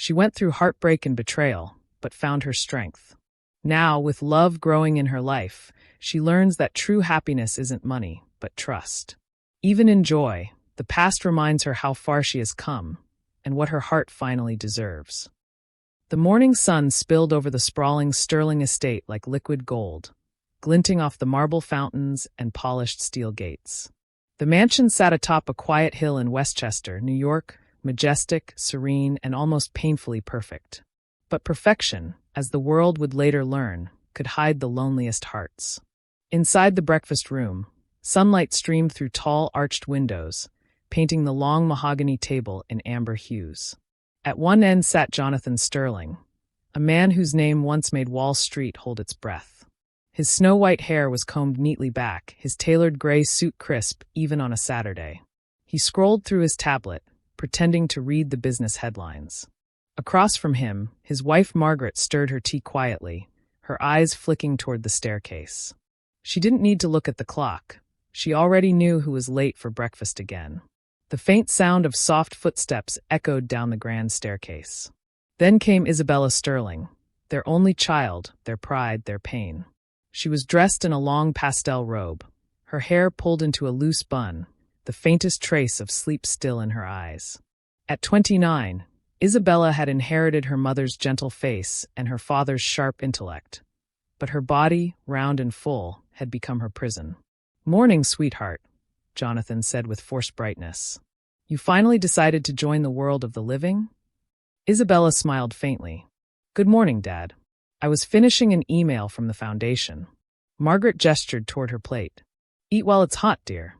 She went through heartbreak and betrayal, but found her strength. Now, with love growing in her life, she learns that true happiness isn't money, but trust. Even in joy, the past reminds her how far she has come, and what her heart finally deserves. The morning sun spilled over the sprawling Sterling estate like liquid gold, glinting off the marble fountains and polished steel gates. The mansion sat atop a quiet hill in Westchester, New York, majestic, serene, and almost painfully perfect. But perfection, as the world would later learn, could hide the loneliest hearts. Inside the breakfast room, sunlight streamed through tall, arched windows, painting the long mahogany table in amber hues. At one end sat Jonathan Sterling, a man whose name once made Wall Street hold its breath. His snow-white hair was combed neatly back, his tailored gray suit crisp even on a Saturday. He scrolled through his tablet, pretending to read the business headlines. Across from him, his wife Margaret stirred her tea quietly, her eyes flicking toward the staircase. She didn't need to look at the clock. She already knew who was late for breakfast again. The faint sound of soft footsteps echoed down the grand staircase. Then came Isabella Sterling, their only child, their pride, their pain. She was dressed in a long pastel robe, her hair pulled into a loose bun, the faintest trace of sleep still in her eyes. At 29, Isabella had inherited her mother's gentle face and her father's sharp intellect, but her body, round and full, had become her prison. "Morning, sweetheart," Jonathan said with forced brightness. "You finally decided to join the world of the living?" Isabella smiled faintly. "Good morning, Dad. I was finishing an email from the foundation." Margaret gestured toward her plate. "Eat while it's hot, dear."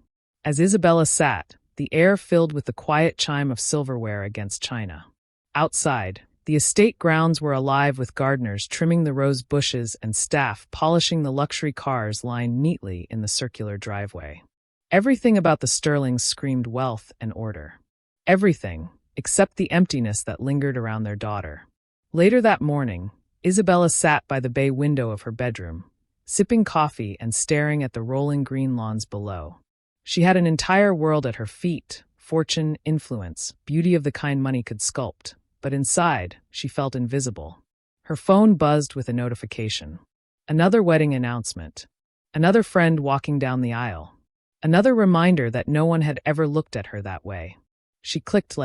As Isabella sat, the air filled with the quiet chime of silverware against china. Outside, the estate grounds were alive with gardeners trimming the rose bushes and staff polishing the luxury cars lined neatly in the circular driveway. Everything about the Sterlings screamed wealth and order. Everything, except the emptiness that lingered around their daughter. Later that morning, Isabella sat by the bay window of her bedroom, sipping coffee and staring at the rolling green lawns below. She had an entire world at her feet, fortune, influence, beauty of the kind money could sculpt, but inside, she felt invisible. Her phone buzzed with a notification. Another wedding announcement. Another friend walking down the aisle. Another reminder that no one had ever looked at her that way. She clicked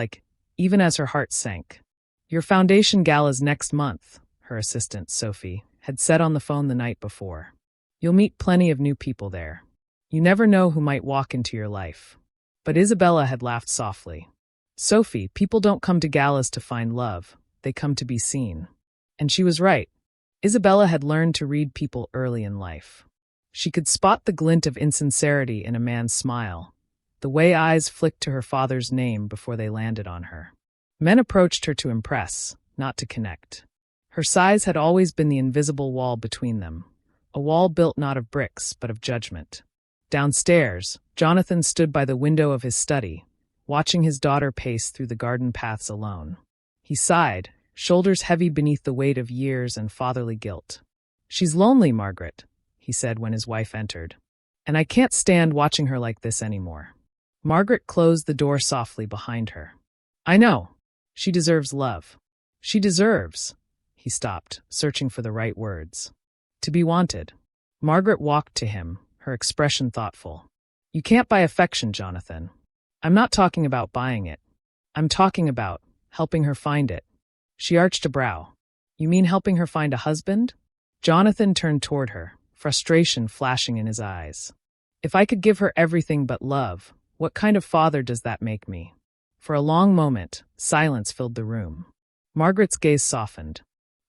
even as her heart sank. "Your foundation gala's next month," her assistant, Sophie, had said on the phone the night before. "You'll meet plenty of new people there. You never know who might walk into your life." But Isabella had laughed softly. "Sophie, people don't come to galas to find love. They come to be seen." And she was right. Isabella had learned to read people early in life. She could spot the glint of insincerity in a man's smile, the way eyes flicked to her father's name before they landed on her. Men approached her to impress, not to connect. Her size had always been the invisible wall between them, a wall built not of bricks, but of judgment. Downstairs, Jonathan stood by the window of his study, watching his daughter pace through the garden paths alone. He sighed, shoulders heavy beneath the weight of years and fatherly guilt. "She's lonely, Margaret," he said when his wife entered. "And I can't stand watching her like this anymore." Margaret closed the door softly behind her. "I know. She deserves love. She deserves—" He stopped, searching for the right words. "To be wanted." Margaret walked to him, her expression thoughtful. "You can't buy affection, Jonathan. I'm not talking about buying it. I'm talking about helping her find it." She arched a brow. "You mean helping her find a husband?" Jonathan turned toward her, frustration flashing in his eyes. "If I could give her everything but love, what kind of father does that make me?" For a long moment, silence filled the room. Margaret's gaze softened.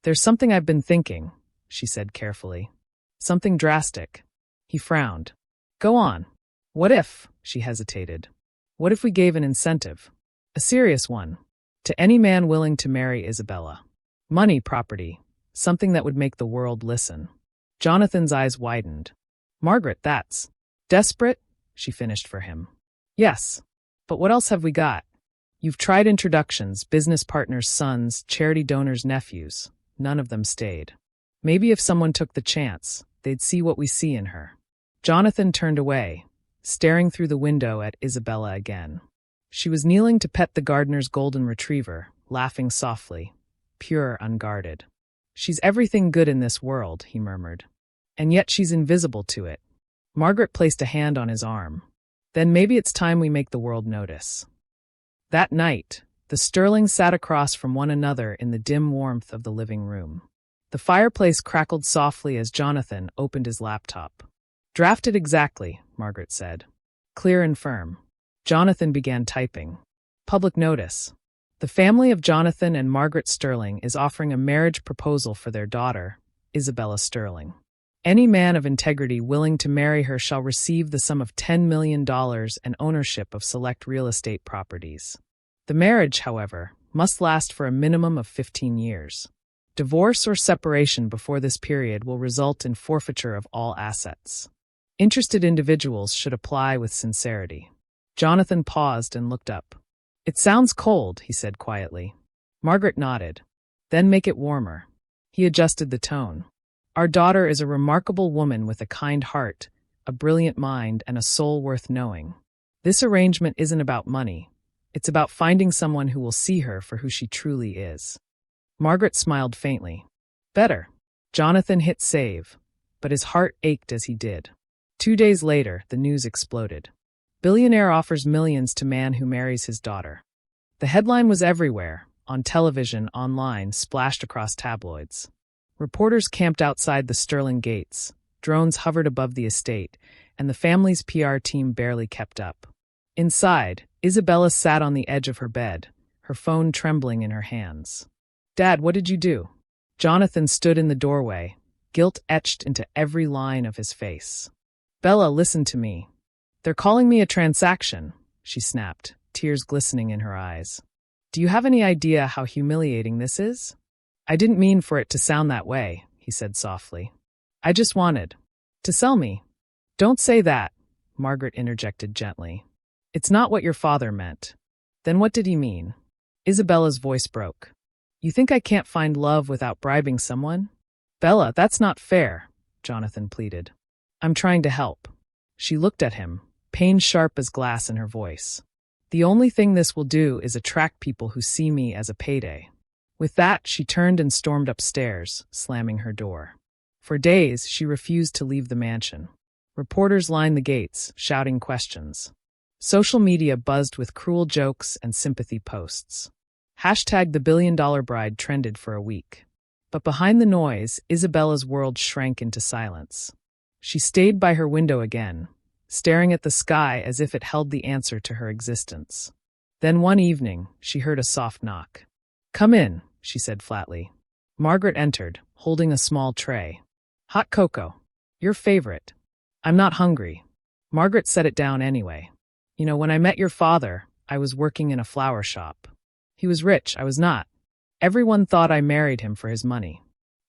"There's something I've been thinking," she said carefully. "Something drastic." He frowned. "Go on." "What if," she hesitated, "what if we gave an incentive? A serious one. To any man willing to marry Isabella. Money, property, something that would make the world listen." Jonathan's eyes widened. "Margaret, that's desperate," she finished for him. "Yes. But what else have we got? You've tried introductions, business partners' sons, charity donors' nephews. None of them stayed. Maybe if someone took the chance, they'd see what we see in her." Jonathan turned away, staring through the window at Isabella again. She was kneeling to pet the gardener's golden retriever, laughing softly, pure, unguarded. She's everything good in this world, he murmured. And yet she's invisible to it. Margaret placed a hand on his arm. Then maybe it's time we make the world notice. That night, the Sterlings sat across from one another in the dim warmth of the living room. The fireplace crackled softly as Jonathan opened his laptop. Drafted exactly, Margaret said. Clear and firm. Jonathan began typing. Public notice. The family of Jonathan and Margaret Sterling is offering a marriage proposal for their daughter, Isabella Sterling. Any man of integrity willing to marry her shall receive the sum of $10 million and ownership of select real estate properties. The marriage, however, must last for a minimum of 15 years. Divorce or separation before this period will result in forfeiture of all assets. Interested individuals should apply with sincerity. Jonathan paused and looked up. It sounds cold, he said quietly. Margaret nodded. Then make it warmer. He adjusted the tone. Our daughter is a remarkable woman with a kind heart, a brilliant mind, and a soul worth knowing. This arrangement isn't about money. It's about finding someone who will see her for who she truly is. Margaret smiled faintly. Better. Jonathan hit save, but his heart ached as he did. 2 days later, the news exploded. Billionaire offers millions to man who marries his daughter. The headline was everywhere, on television, online, splashed across tabloids. Reporters camped outside the Sterling gates, drones hovered above the estate, and the family's PR team barely kept up. Inside, Isabella sat on the edge of her bed, her phone trembling in her hands. Dad, what did you do? Jonathan stood in the doorway, guilt etched into every line of his face. Bella, listen to me. They're calling me a transaction, she snapped, tears glistening in her eyes. Do you have any idea how humiliating this is? I didn't mean for it to sound that way, he said softly. I just wanted to sell me. Don't say that, Margaret interjected gently. It's not what your father meant. Then what did he mean? Isabella's voice broke. You think I can't find love without bribing someone? Bella, that's not fair, Jonathan pleaded. I'm trying to help. She looked at him, pain sharp as glass in her voice. The only thing this will do is attract people who see me as a payday. With that, she turned and stormed upstairs, slamming her door. For days, she refused to leave the mansion. Reporters lined the gates, shouting questions. Social media buzzed with cruel jokes and sympathy posts. Hashtag the billion-dollar bride trended for a week. But behind the noise, Isabella's world shrank into silence. She stayed by her window again, staring at the sky as if it held the answer to her existence. Then one evening, she heard a soft knock. Come in, she said flatly. Margaret entered, holding a small tray. Hot cocoa. Your favorite. I'm not hungry. Margaret set it down anyway. You know, when I met your father, I was working in a flower shop. He was rich, I was not. Everyone thought I married him for his money.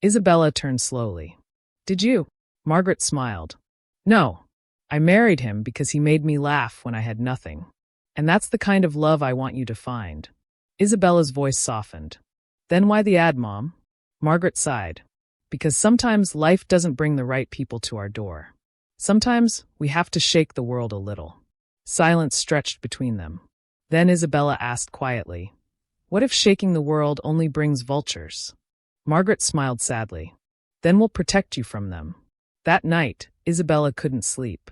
Isabella turned slowly. Did you? Margaret smiled. No. I married him because he made me laugh when I had nothing. And that's the kind of love I want you to find. Isabella's voice softened. Then why the ad, Mom? Margaret sighed. Because sometimes life doesn't bring the right people to our door. Sometimes we have to shake the world a little. Silence stretched between them. Then Isabella asked quietly, what if shaking the world only brings vultures? Margaret smiled sadly. Then we'll protect you from them. That night, Isabella couldn't sleep.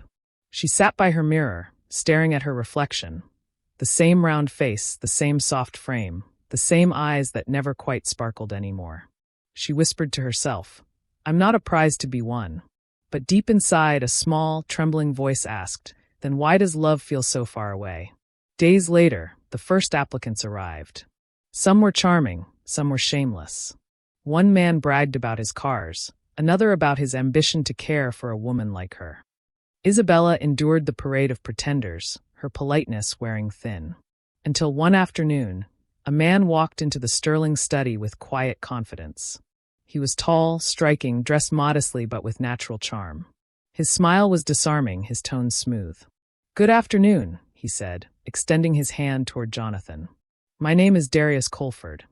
She sat by her mirror, staring at her reflection. The same round face, the same soft frame, the same eyes that never quite sparkled anymore. She whispered to herself, I'm not a prize to be won. But deep inside, a small, trembling voice asked, then why does love feel so far away? Days later, the first applicants arrived. Some were charming, some were shameless. One man bragged about his cars, another about his ambition to care for a woman like her. Isabella endured the parade of pretenders, her politeness wearing thin. Until one afternoon, a man walked into the Sterling study with quiet confidence. He was tall, striking, dressed modestly but with natural charm. His smile was disarming, his tone smooth. Good afternoon, he said, extending his hand toward Jonathan. My name is Darius Colford.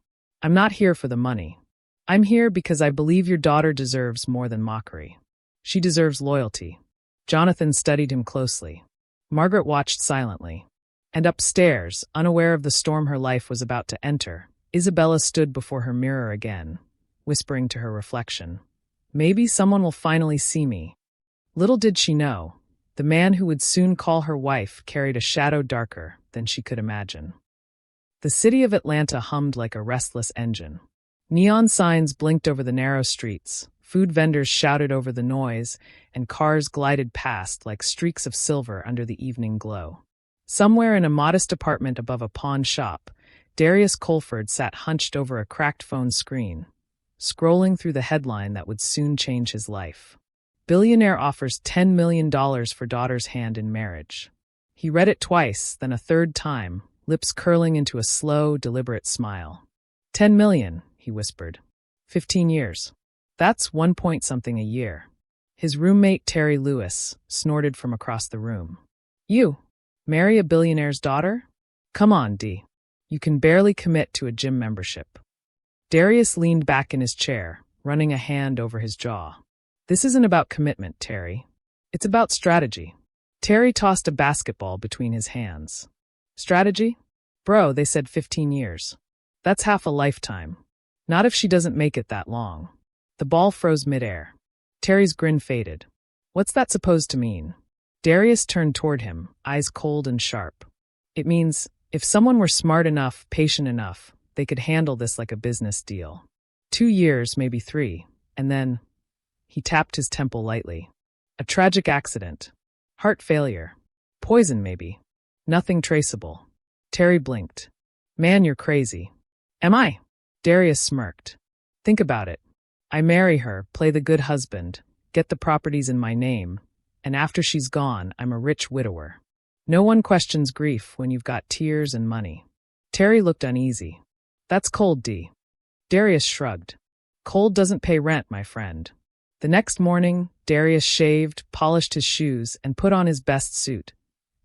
I'm not here for the money. I'm here because I believe your daughter deserves more than mockery. She deserves loyalty. Jonathan studied him closely. Margaret watched silently. And upstairs, unaware of the storm her life was about to enter, Isabella stood before her mirror again, whispering to her reflection, "Maybe someone will finally see me." Little did she know, the man who would soon call her wife carried a shadow darker than she could imagine. The city of Atlanta hummed like a restless engine. Neon signs blinked over the narrow streets, food vendors shouted over the noise, and cars glided past like streaks of silver under the evening glow. Somewhere in a modest apartment above a pawn shop, Darius Colford sat hunched over a cracked phone screen, scrolling through the headline that would soon change his life. Billionaire offers $10 million for daughter's hand in marriage. He read it twice, then a third time, lips curling into a slow, deliberate smile. 10 million, he whispered. 15 years. That's 1 point something a year. His roommate, Terry Lewis, snorted from across the room. You? Marry a billionaire's daughter? Come on, D. You can barely commit to a gym membership. Darius leaned back in his chair, running a hand over his jaw. This isn't about commitment, Terry. It's about strategy. Terry tossed a basketball between his hands. Strategy? Bro, they said 15 years. That's half a lifetime. Not if she doesn't make it that long. The ball froze midair. Terry's grin faded. What's that supposed to mean? Darius turned toward him, eyes cold and sharp. It means, if someone were smart enough, patient enough, they could handle this like a business deal. 2 years, maybe 3, and then... He tapped his temple lightly. A tragic accident. Heart failure. Poison, maybe. Nothing traceable. Terry blinked. Man, you're crazy. Am I? Darius smirked. Think about it. I marry her, play the good husband, get the properties in my name, and after she's gone, I'm a rich widower. No one questions grief when you've got tears and money. Terry looked uneasy. That's cold, D. Darius shrugged. Cold doesn't pay rent, my friend. The next morning, Darius shaved, polished his shoes, and put on his best suit,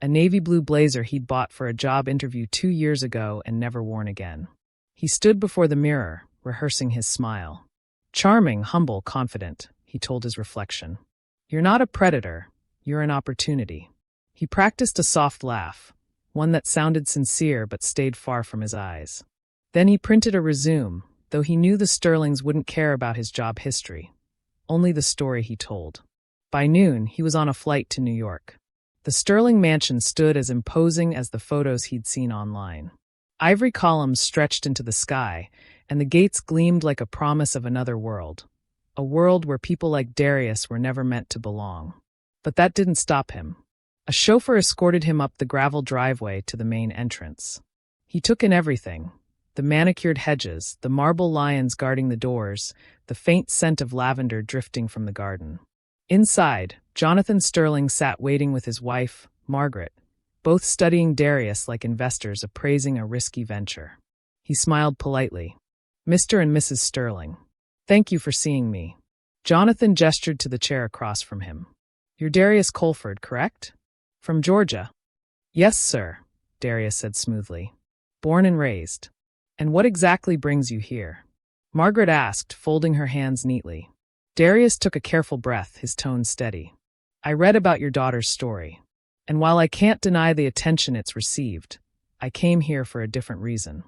a navy blue blazer he'd bought for a job interview 2 years ago and never worn again. He stood before the mirror, rehearsing his smile. Charming, humble, confident, he told his reflection. You're not a predator, you're an opportunity. He practiced a soft laugh, one that sounded sincere but stayed far from his eyes. Then he printed a resume, though he knew the Sterlings wouldn't care about his job history. Only the story he told. By noon, he was on a flight to New York. The Sterling mansion stood as imposing as the photos he'd seen online. Ivory columns stretched into the sky, and the gates gleamed like a promise of another world. A world where people like Darius were never meant to belong. But that didn't stop him. A chauffeur escorted him up the gravel driveway to the main entrance. He took in everything. The manicured hedges, the marble lions guarding the doors, the faint scent of lavender drifting from the garden. Inside, Jonathan Sterling sat waiting with his wife, Margaret, both studying Darius like investors appraising a risky venture. He smiled politely. Mr. and Mrs. Sterling, thank you for seeing me. Jonathan gestured to the chair across from him. You're Darius Colford, correct? From Georgia. Yes, sir, Darius said smoothly. Born and raised. And what exactly brings you here? Margaret asked, folding her hands neatly. Darius took a careful breath, his tone steady. I read about your daughter's story. And while I can't deny the attention it's received, I came here for a different reason.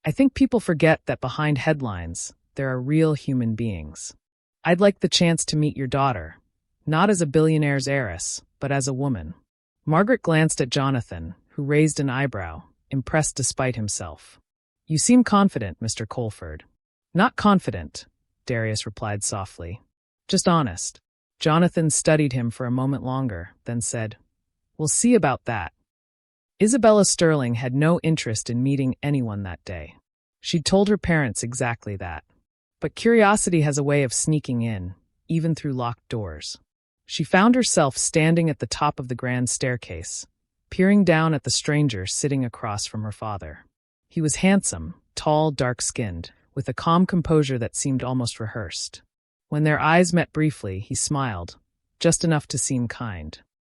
I think people forget that behind headlines, there are real human beings. I'd like the chance to meet your daughter, not as a billionaire's heiress, but as a woman. Margaret glanced at Jonathan, who raised an eyebrow, impressed despite himself. You seem confident, Mr. Colford. Not confident, Darius replied softly. Just honest. Jonathan studied him for a moment longer, then said, We'll see about that. Isabella Sterling had no interest in meeting anyone that day. She'd told her parents exactly that. But curiosity has a way of sneaking in, even through locked doors. She found herself standing at the top of the grand staircase, peering down at the stranger sitting across from her father. He was handsome, tall, dark-skinned, with a calm composure that seemed almost rehearsed. When their eyes met briefly, he smiled, just enough to seem kind.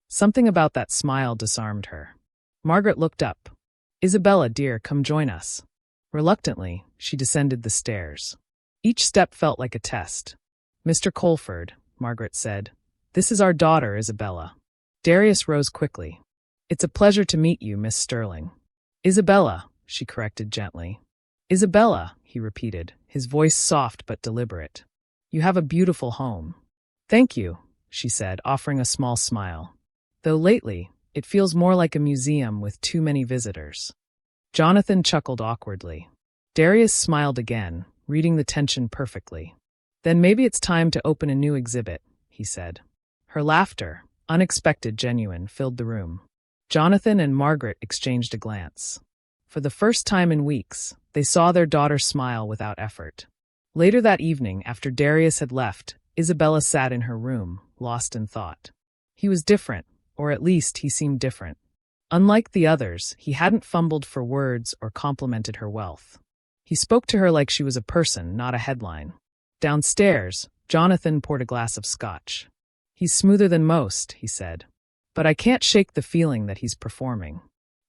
Something about that smile disarmed her. Margaret looked up. Isabella, dear, come join us. Reluctantly, she descended the stairs. Each step felt like a test. Mr. Colford, Margaret said, this is our daughter, Isabella. Darius rose quickly. It's a pleasure to meet you, Miss Sterling. Isabella, she corrected gently. Isabella, he repeated, his voice soft but deliberate. You have a beautiful home. Thank you, she said, offering a small smile. Though lately, it feels more like a museum with too many visitors. Jonathan chuckled awkwardly. Darius smiled again, reading the tension perfectly. Then maybe it's time to open a new exhibit, he said. Her laughter, unexpected, genuine, filled the room. Jonathan and Margaret exchanged a glance. For the first time in weeks, they saw their daughter smile without effort. Later that evening, after Darius had left, Isabella sat in her room, lost in thought. He was different, or at least he seemed different. Unlike the others, he hadn't fumbled for words or complimented her wealth. He spoke to her like she was a person, not a headline. Downstairs, Jonathan poured a glass of scotch. He's smoother than most, he said. But I can't shake the feeling that he's performing.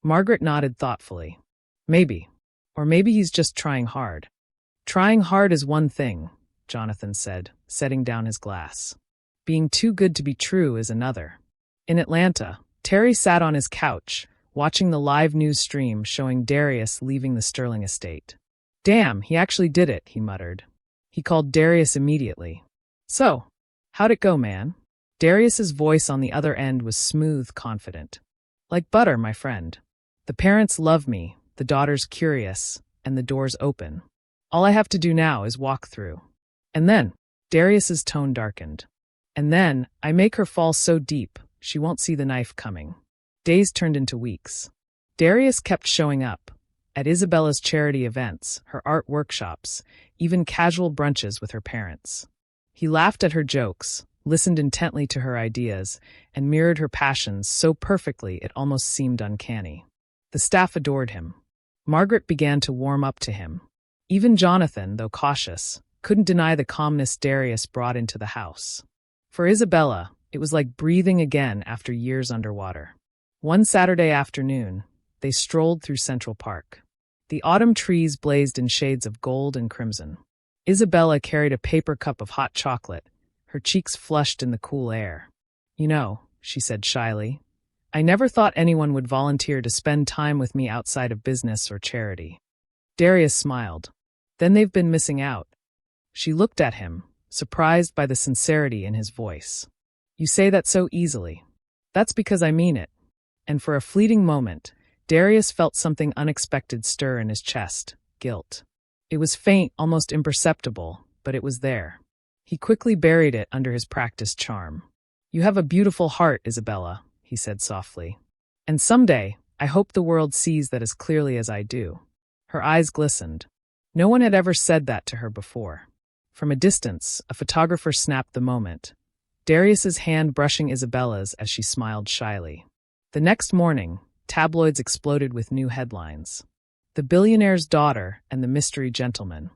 Margaret nodded thoughtfully. Maybe. Or maybe he's just trying hard. Trying hard is one thing, Jonathan said, setting down his glass. Being too good to be true is another. In Atlanta, Terry sat on his couch, watching the live news stream showing Darius leaving the Sterling estate. Damn, he actually did it, he muttered. He called Darius immediately. So, how'd it go, man? Darius's voice on the other end was smooth, confident. Like butter, my friend. The parents love me, the daughter's curious, and the door's open. All I have to do now is walk through. And then, Darius's tone darkened. And then, I make her fall so deep, she won't see the knife coming. Days turned into weeks. Darius kept showing up. At Isabella's charity events, her art workshops, even casual brunches with her parents. He laughed at her jokes, listened intently to her ideas, and mirrored her passions so perfectly it almost seemed uncanny. The staff adored him. Margaret began to warm up to him. Even Jonathan, though cautious, couldn't deny the calmness Darius brought into the house. For Isabella, it was like breathing again after years underwater. One Saturday afternoon, they strolled through Central Park. The autumn trees blazed in shades of gold and crimson. Isabella carried a paper cup of hot chocolate, her cheeks flushed in the cool air. You know, she said shyly, I never thought anyone would volunteer to spend time with me outside of business or charity. Darius smiled. Then they've been missing out. She looked at him, surprised by the sincerity in his voice. You say that so easily. That's because I mean it. And for a fleeting moment, Darius felt something unexpected stir in his chest, guilt. It was faint, almost imperceptible, but it was there. He quickly buried it under his practiced charm. You have a beautiful heart, Isabella, he said softly. And someday, I hope the world sees that as clearly as I do. Her eyes glistened. No one had ever said that to her before. From a distance, a photographer snapped the moment, Darius's hand brushing Isabella's as she smiled shyly. The next morning, tabloids exploded with new headlines. The billionaire's daughter and the mystery gentleman.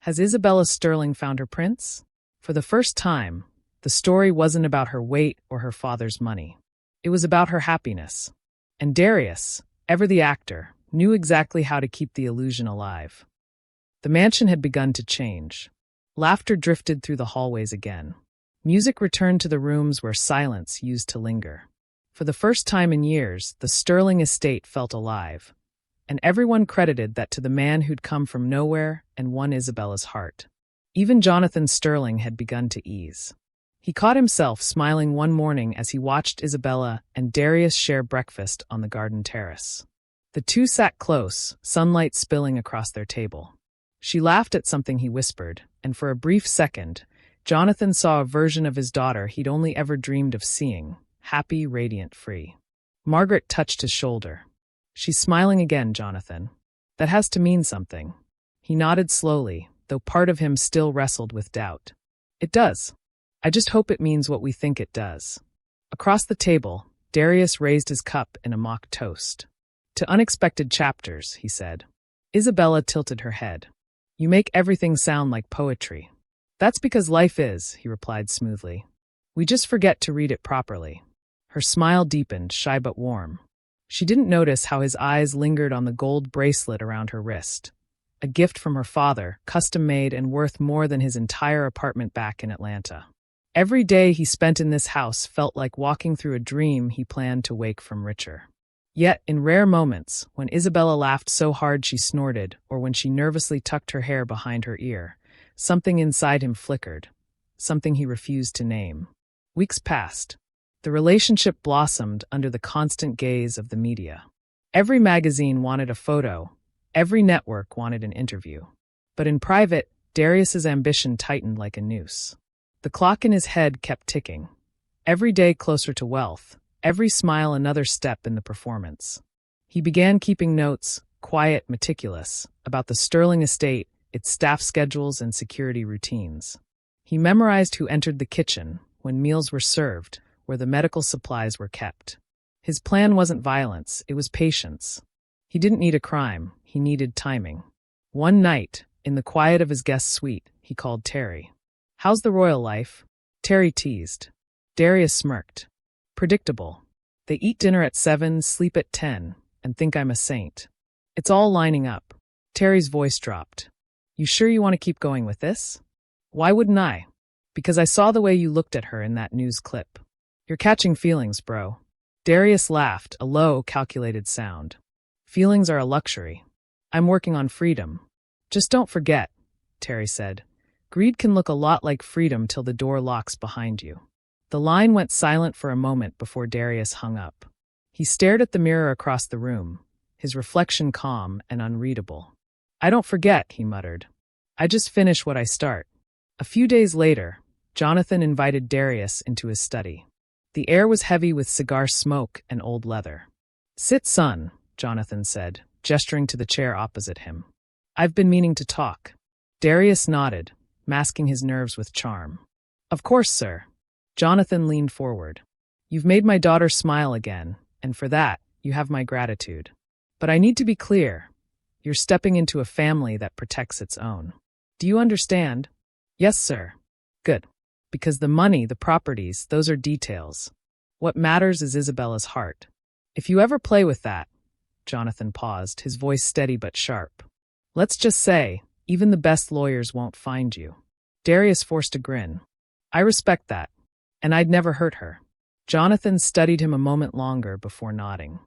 Has Isabella Sterling found her prince? For the first time, the story wasn't about her weight or her father's money. It was about her happiness. And Darius, ever the actor, knew exactly how to keep the illusion alive. The mansion had begun to change. Laughter drifted through the hallways again. Music returned to the rooms where silence used to linger. For the first time in years, the Sterling estate felt alive. And everyone credited that to the man who'd come from nowhere and won Isabella's heart. Even Jonathan Sterling had begun to ease. He caught himself smiling one morning as he watched Isabella and Darius share breakfast on the garden terrace. The two sat close, sunlight spilling across their table. She laughed at something he whispered, and for a brief second, Jonathan saw a version of his daughter he'd only ever dreamed of seeing, happy, radiant, free. Margaret touched his shoulder. She's smiling again, Jonathan. That has to mean something. He nodded slowly, though part of him still wrestled with doubt. It does. I just hope it means what we think it does. Across the table, Darius raised his cup in a mock toast. To unexpected chapters, he said. Isabella tilted her head. You make everything sound like poetry. That's because life is, he replied smoothly. We just forget to read it properly. Her smile deepened, shy but warm. She didn't notice how his eyes lingered on the gold bracelet around her wrist. A gift from her father, custom-made and worth more than his entire apartment back in Atlanta. Every day he spent in this house felt like walking through a dream he planned to wake from richer. Yet, in rare moments, when Isabella laughed so hard she snorted, or when she nervously tucked her hair behind her ear, something inside him flickered, something he refused to name. Weeks passed. The relationship blossomed under the constant gaze of the media. Every magazine wanted a photo, every network wanted an interview. But in private, Darius's ambition tightened like a noose. The clock in his head kept ticking. Every day closer to wealth, every smile another step in the performance. He began keeping notes, quiet, meticulous, about the Sterling estate, its staff schedules and security routines. He memorized who entered the kitchen, when meals were served, where the medical supplies were kept. His plan wasn't violence, it was patience. He didn't need a crime, he needed timing. One night, in the quiet of his guest's suite, he called Terry. "How's the royal life?" Terry teased. Darius smirked. "Predictable. They eat dinner at 7, sleep at 10, and think I'm a saint. It's all lining up." Terry's voice dropped. "You sure you want to keep going with this?" "Why wouldn't I?" "Because I saw the way you looked at her in that news clip. You're catching feelings, bro." Darius laughed, a low, calculated sound. "Feelings are a luxury. I'm working on freedom." "Just don't forget," Terry said. "Greed can look a lot like freedom till the door locks behind you." The line went silent for a moment before Darius hung up. He stared at the mirror across the room, his reflection calm and unreadable. "I don't forget," he muttered. "I just finish what I start." A few days later, Jonathan invited Darius into his study. The air was heavy with cigar smoke and old leather. "Sit, son," Jonathan said, gesturing to the chair opposite him. "I've been meaning to talk." Darius nodded, masking his nerves with charm. "Of course, sir." Jonathan leaned forward. "You've made my daughter smile again, and for that, you have my gratitude. But I need to be clear. You're stepping into a family that protects its own. Do you understand?" "Yes, sir." "Good. Because the money, the properties, those are details. What matters is Isabella's heart. If you ever play with that—" Jonathan paused, his voice steady but sharp. "Let's just say, even the best lawyers won't find you." Darius forced a grin. "I respect that. And I'd never hurt her." Jonathan studied him a moment longer before nodding.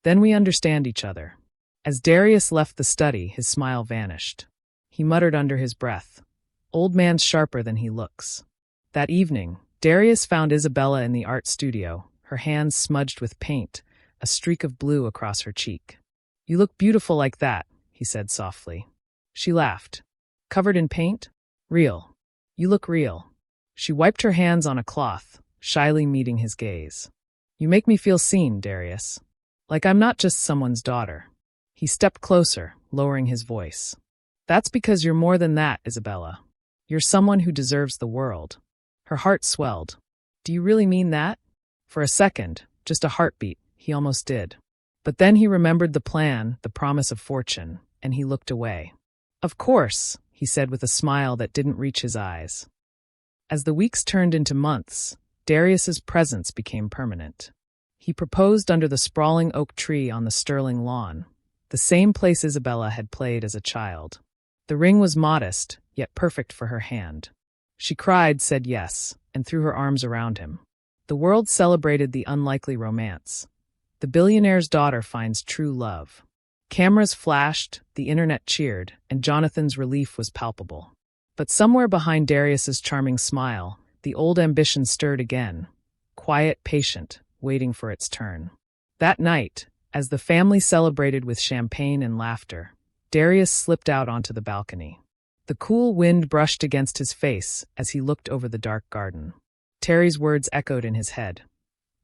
"Then we understand each other." As Darius left the study, his smile vanished. He muttered under his breath, "Old man's sharper than he looks." That evening, Darius found Isabella in the art studio, her hands smudged with paint, a streak of blue across her cheek. "You look beautiful like that," he said softly. She laughed. "Covered in paint? Real. You look real." She wiped her hands on a cloth, shyly meeting his gaze. "You make me feel seen, Darius. Like I'm not just someone's daughter." He stepped closer, lowering his voice. "That's because you're more than that, Isabella. You're someone who deserves the world." Her heart swelled. "Do you really mean that?" For a second, just a heartbeat, he almost did. But then he remembered the plan, the promise of fortune, and he looked away. "Of course," he said with a smile that didn't reach his eyes. As the weeks turned into months, Darius's presence became permanent. He proposed under the sprawling oak tree on the Sterling lawn, the same place Isabella had played as a child. The ring was modest, yet perfect for her hand. She cried, said yes, and threw her arms around him. The world celebrated the unlikely romance. The billionaire's daughter finds true love. Cameras flashed, the internet cheered, and Jonathan's relief was palpable. But somewhere behind Darius's charming smile, the old ambition stirred again, quiet, patient, waiting for its turn. That night, as the family celebrated with champagne and laughter, Darius slipped out onto the balcony. The cool wind brushed against his face as he looked over the dark garden. Terry's words echoed in his head.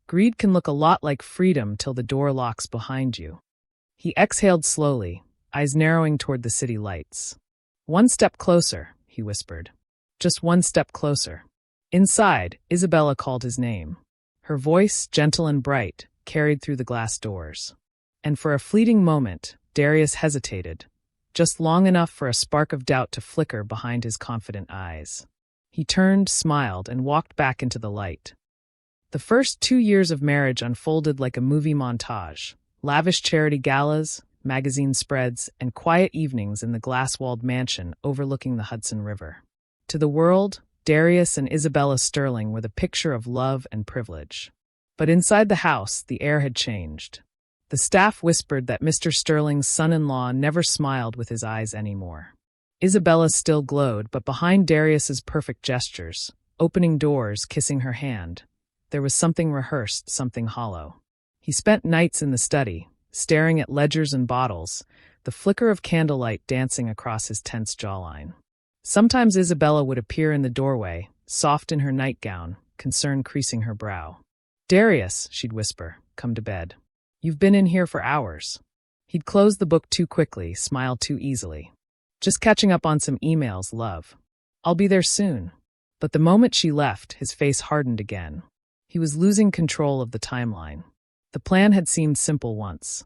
"Greed can look a lot like freedom till the door locks behind you." He exhaled slowly, eyes narrowing toward the city lights. "One step closer," he whispered. "Just one step closer." Inside, Isabella called his name. Her voice, gentle and bright, carried through the glass doors. And for a fleeting moment, Darius hesitated, just long enough for a spark of doubt to flicker behind his confident eyes. He turned, smiled, and walked back into the light. The first 2 years of marriage unfolded like a movie montage. Lavish charity galas, magazine spreads, and quiet evenings in the glass-walled mansion overlooking the Hudson River. To the world, Darius and Isabella Sterling were the picture of love and privilege. But inside the house, the air had changed. The staff whispered that Mr. Sterling's son-in-law never smiled with his eyes anymore. Isabella still glowed, but behind Darius's perfect gestures, opening doors, kissing her hand, there was something rehearsed, something hollow. He spent nights in the study, staring at ledgers and bottles, the flicker of candlelight dancing across his tense jawline. Sometimes Isabella would appear in the doorway, soft in her nightgown, concern creasing her brow. "Darius," she'd whisper, "come to bed. You've been in here for hours." He'd close the book too quickly, smile too easily. "Just catching up on some emails, love. I'll be there soon." But the moment she left, his face hardened again. He was losing control of the timeline. The plan had seemed simple once.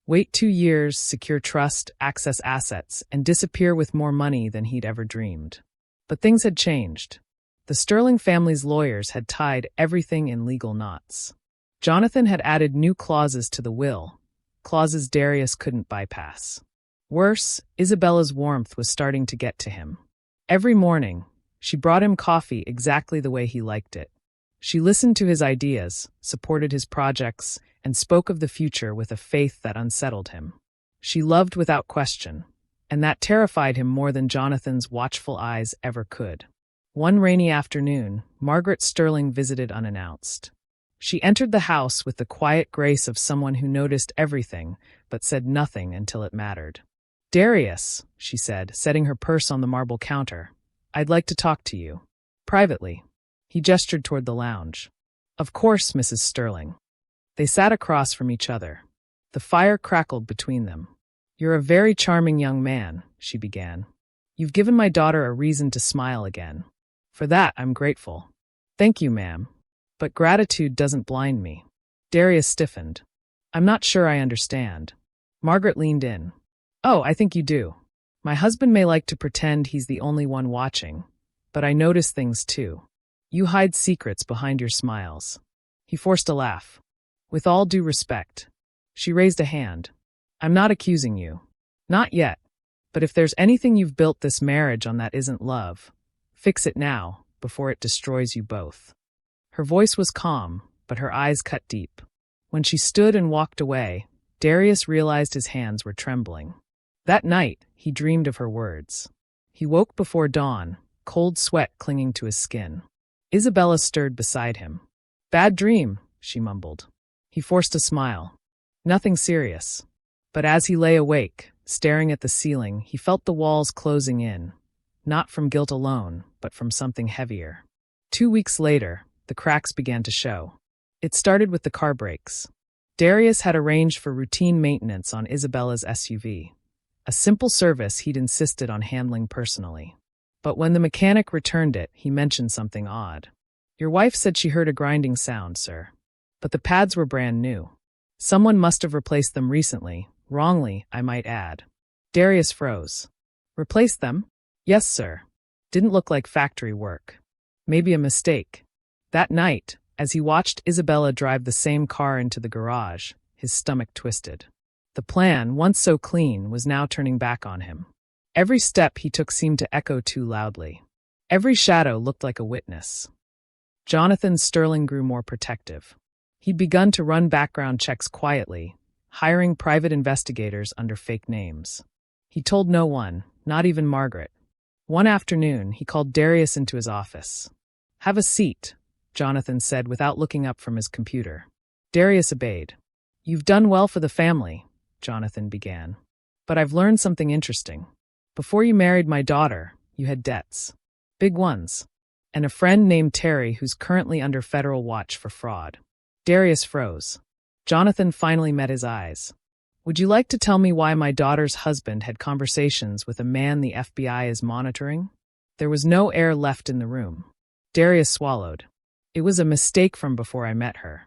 Wait 2 years, secure trust, access assets, and disappear with more money than he'd ever dreamed. But things had changed. The Sterling family's lawyers had tied everything in legal knots. Jonathan had added new clauses to the will, clauses Darius couldn't bypass. Worse, Isabella's warmth was starting to get to him. Every morning, she brought him coffee exactly the way he liked it. She listened to his ideas, supported his projects, and spoke of the future with a faith that unsettled him. She loved without question, and that terrified him more than Jonathan's watchful eyes ever could. One rainy afternoon, Margaret Sterling visited unannounced. She entered the house with the quiet grace of someone who noticed everything, but said nothing until it mattered. "Darius," she said, setting her purse on the marble counter, "I'd like to talk to you. Privately." He gestured toward the lounge. "Of course, Mrs. Sterling." They sat across from each other. The fire crackled between them. "You're a very charming young man," she began. "You've given my daughter a reason to smile again. For that, I'm grateful." "Thank you, ma'am. But gratitude doesn't blind me." Darius stiffened. "I'm not sure I understand." Margaret leaned in. "Oh, I think you do. My husband may like to pretend he's the only one watching, but I notice things too. You hide secrets behind your smiles." He forced a laugh. "With all due respect." She raised a hand. "I'm not accusing you. Not yet. But if there's anything you've built this marriage on that isn't love, fix it now, before it destroys you both." Her voice was calm, but her eyes cut deep. When she stood and walked away, Darius realized his hands were trembling. That night, he dreamed of her words. He woke before dawn, cold sweat clinging to his skin. Isabella stirred beside him. "Bad dream," she mumbled. He forced a smile. "Nothing serious." But as he lay awake, staring at the ceiling, he felt the walls closing in, not from guilt alone, but from something heavier. 2 weeks later, the cracks began to show. It started with the car brakes. Darius had arranged for routine maintenance on Isabella's SUV, a simple service he'd insisted on handling personally. But when the mechanic returned it, he mentioned something odd. "Your wife said she heard a grinding sound, sir. But the pads were brand new. Someone must have replaced them recently, wrongly, I might add." Darius froze. "Replaced them?" "Yes, sir. Didn't look like factory work. Maybe a mistake." That night, as he watched Isabella drive the same car into the garage, his stomach twisted. The plan, once so clean, was now turning back on him. Every step he took seemed to echo too loudly. Every shadow looked like a witness. Jonathan Sterling grew more protective. He'd begun to run background checks quietly, hiring private investigators under fake names. He told no one, not even Margaret. One afternoon, he called Darius into his office. "Have a seat," Jonathan said without looking up from his computer. Darius obeyed. "You've done well for the family," Jonathan began. "But I've learned something interesting. Before you married my daughter, you had debts. Big ones. And a friend named Terry who's currently under federal watch for fraud." Darius froze. Jonathan finally met his eyes. "Would you like to tell me why my daughter's husband had conversations with a man the FBI is monitoring?" There was no air left in the room. Darius swallowed. "It was a mistake from before I met her.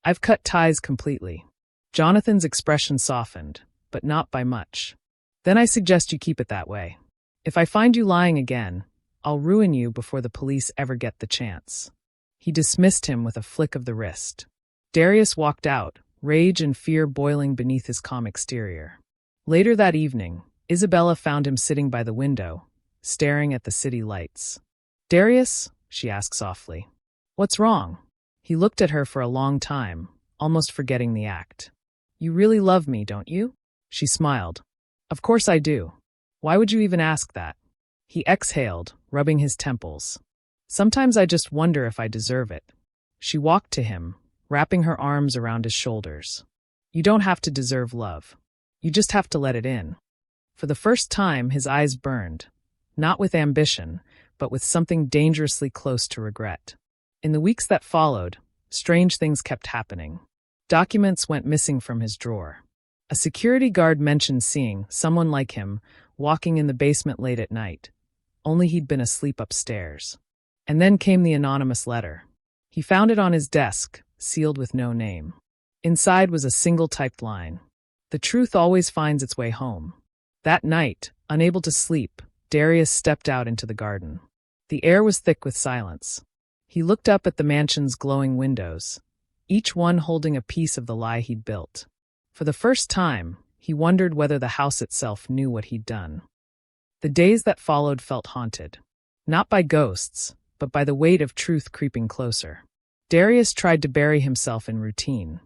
I've cut ties completely." Jonathan's expression softened, but not by much. "Then I suggest you keep it that way. If I find you lying again, I'll ruin you before the police ever get the chance." He dismissed him with a flick of the wrist. Darius walked out, rage and fear boiling beneath his calm exterior. Later that evening, Isabella found him sitting by the window, staring at the city lights. "Darius?" she asked softly. "What's wrong?" He looked at her for a long time, almost forgetting the act. "You really love me, don't you?" She smiled. "Of course I do. Why would you even ask that?" He exhaled, rubbing his temples. "Sometimes I just wonder if I deserve it." She walked to him, wrapping her arms around his shoulders. "You don't have to deserve love. You just have to let it in." For the first time, his eyes burned, not with ambition, but with something dangerously close to regret. In the weeks that followed, strange things kept happening. Documents went missing from his drawer. A security guard mentioned seeing someone like him walking in the basement late at night, only he'd been asleep upstairs. And then came the anonymous letter. He found it on his desk, sealed with no name. Inside was a single typed line. "The truth always finds its way home." That night, unable to sleep, Darius stepped out into the garden. The air was thick with silence. He looked up at the mansion's glowing windows, each one holding a piece of the lie he'd built. For the first time, he wondered whether the house itself knew what he'd done. The days that followed felt haunted. Not by ghosts, but by the weight of truth creeping closer. Darius tried to bury himself in routine.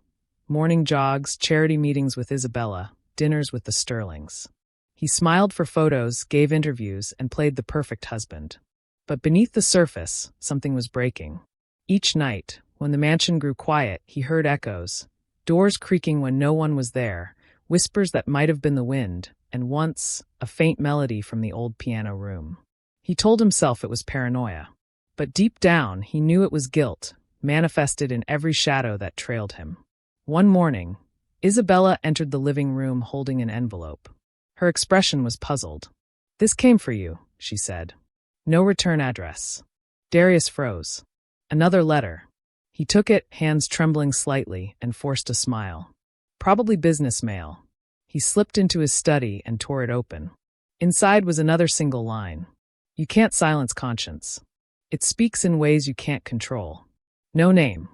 Morning jogs, charity meetings with Isabella, dinners with the Sterlings. He smiled for photos, gave interviews, and played the perfect husband. But beneath the surface, something was breaking. Each night, when the mansion grew quiet, he heard echoes, doors creaking when no one was there, whispers that might have been the wind, and once, a faint melody from the old piano room. He told himself it was paranoia. But deep down, he knew it was guilt, manifested in every shadow that trailed him. One morning, Isabella entered the living room holding an envelope. Her expression was puzzled. "This came for you," she said. "No return address." Darius froze. Another letter. He took it, hands trembling slightly, and forced a smile. Probably business mail. He slipped into his study and tore it open. Inside was another single line. "You can't silence conscience. It speaks in ways you can't control." No name.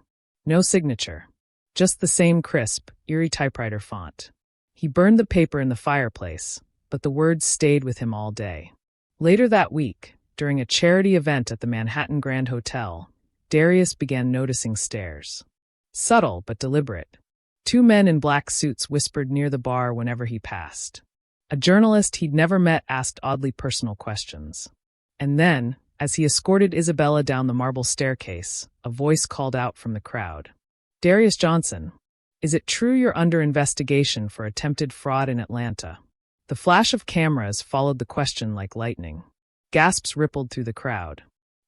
No signature. Just the same crisp, eerie typewriter font. He burned the paper in the fireplace, but the words stayed with him all day. Later that week, during a charity event at the Manhattan Grand Hotel, Darius began noticing stares. Subtle but deliberate. Two men in black suits whispered near the bar whenever he passed. A journalist he'd never met asked oddly personal questions. And then, as he escorted Isabella down the marble staircase, a voice called out from the crowd. "Darius Johnson, is it true you're under investigation for attempted fraud in Atlanta?" The flash of cameras followed the question like lightning. Gasps rippled through the crowd.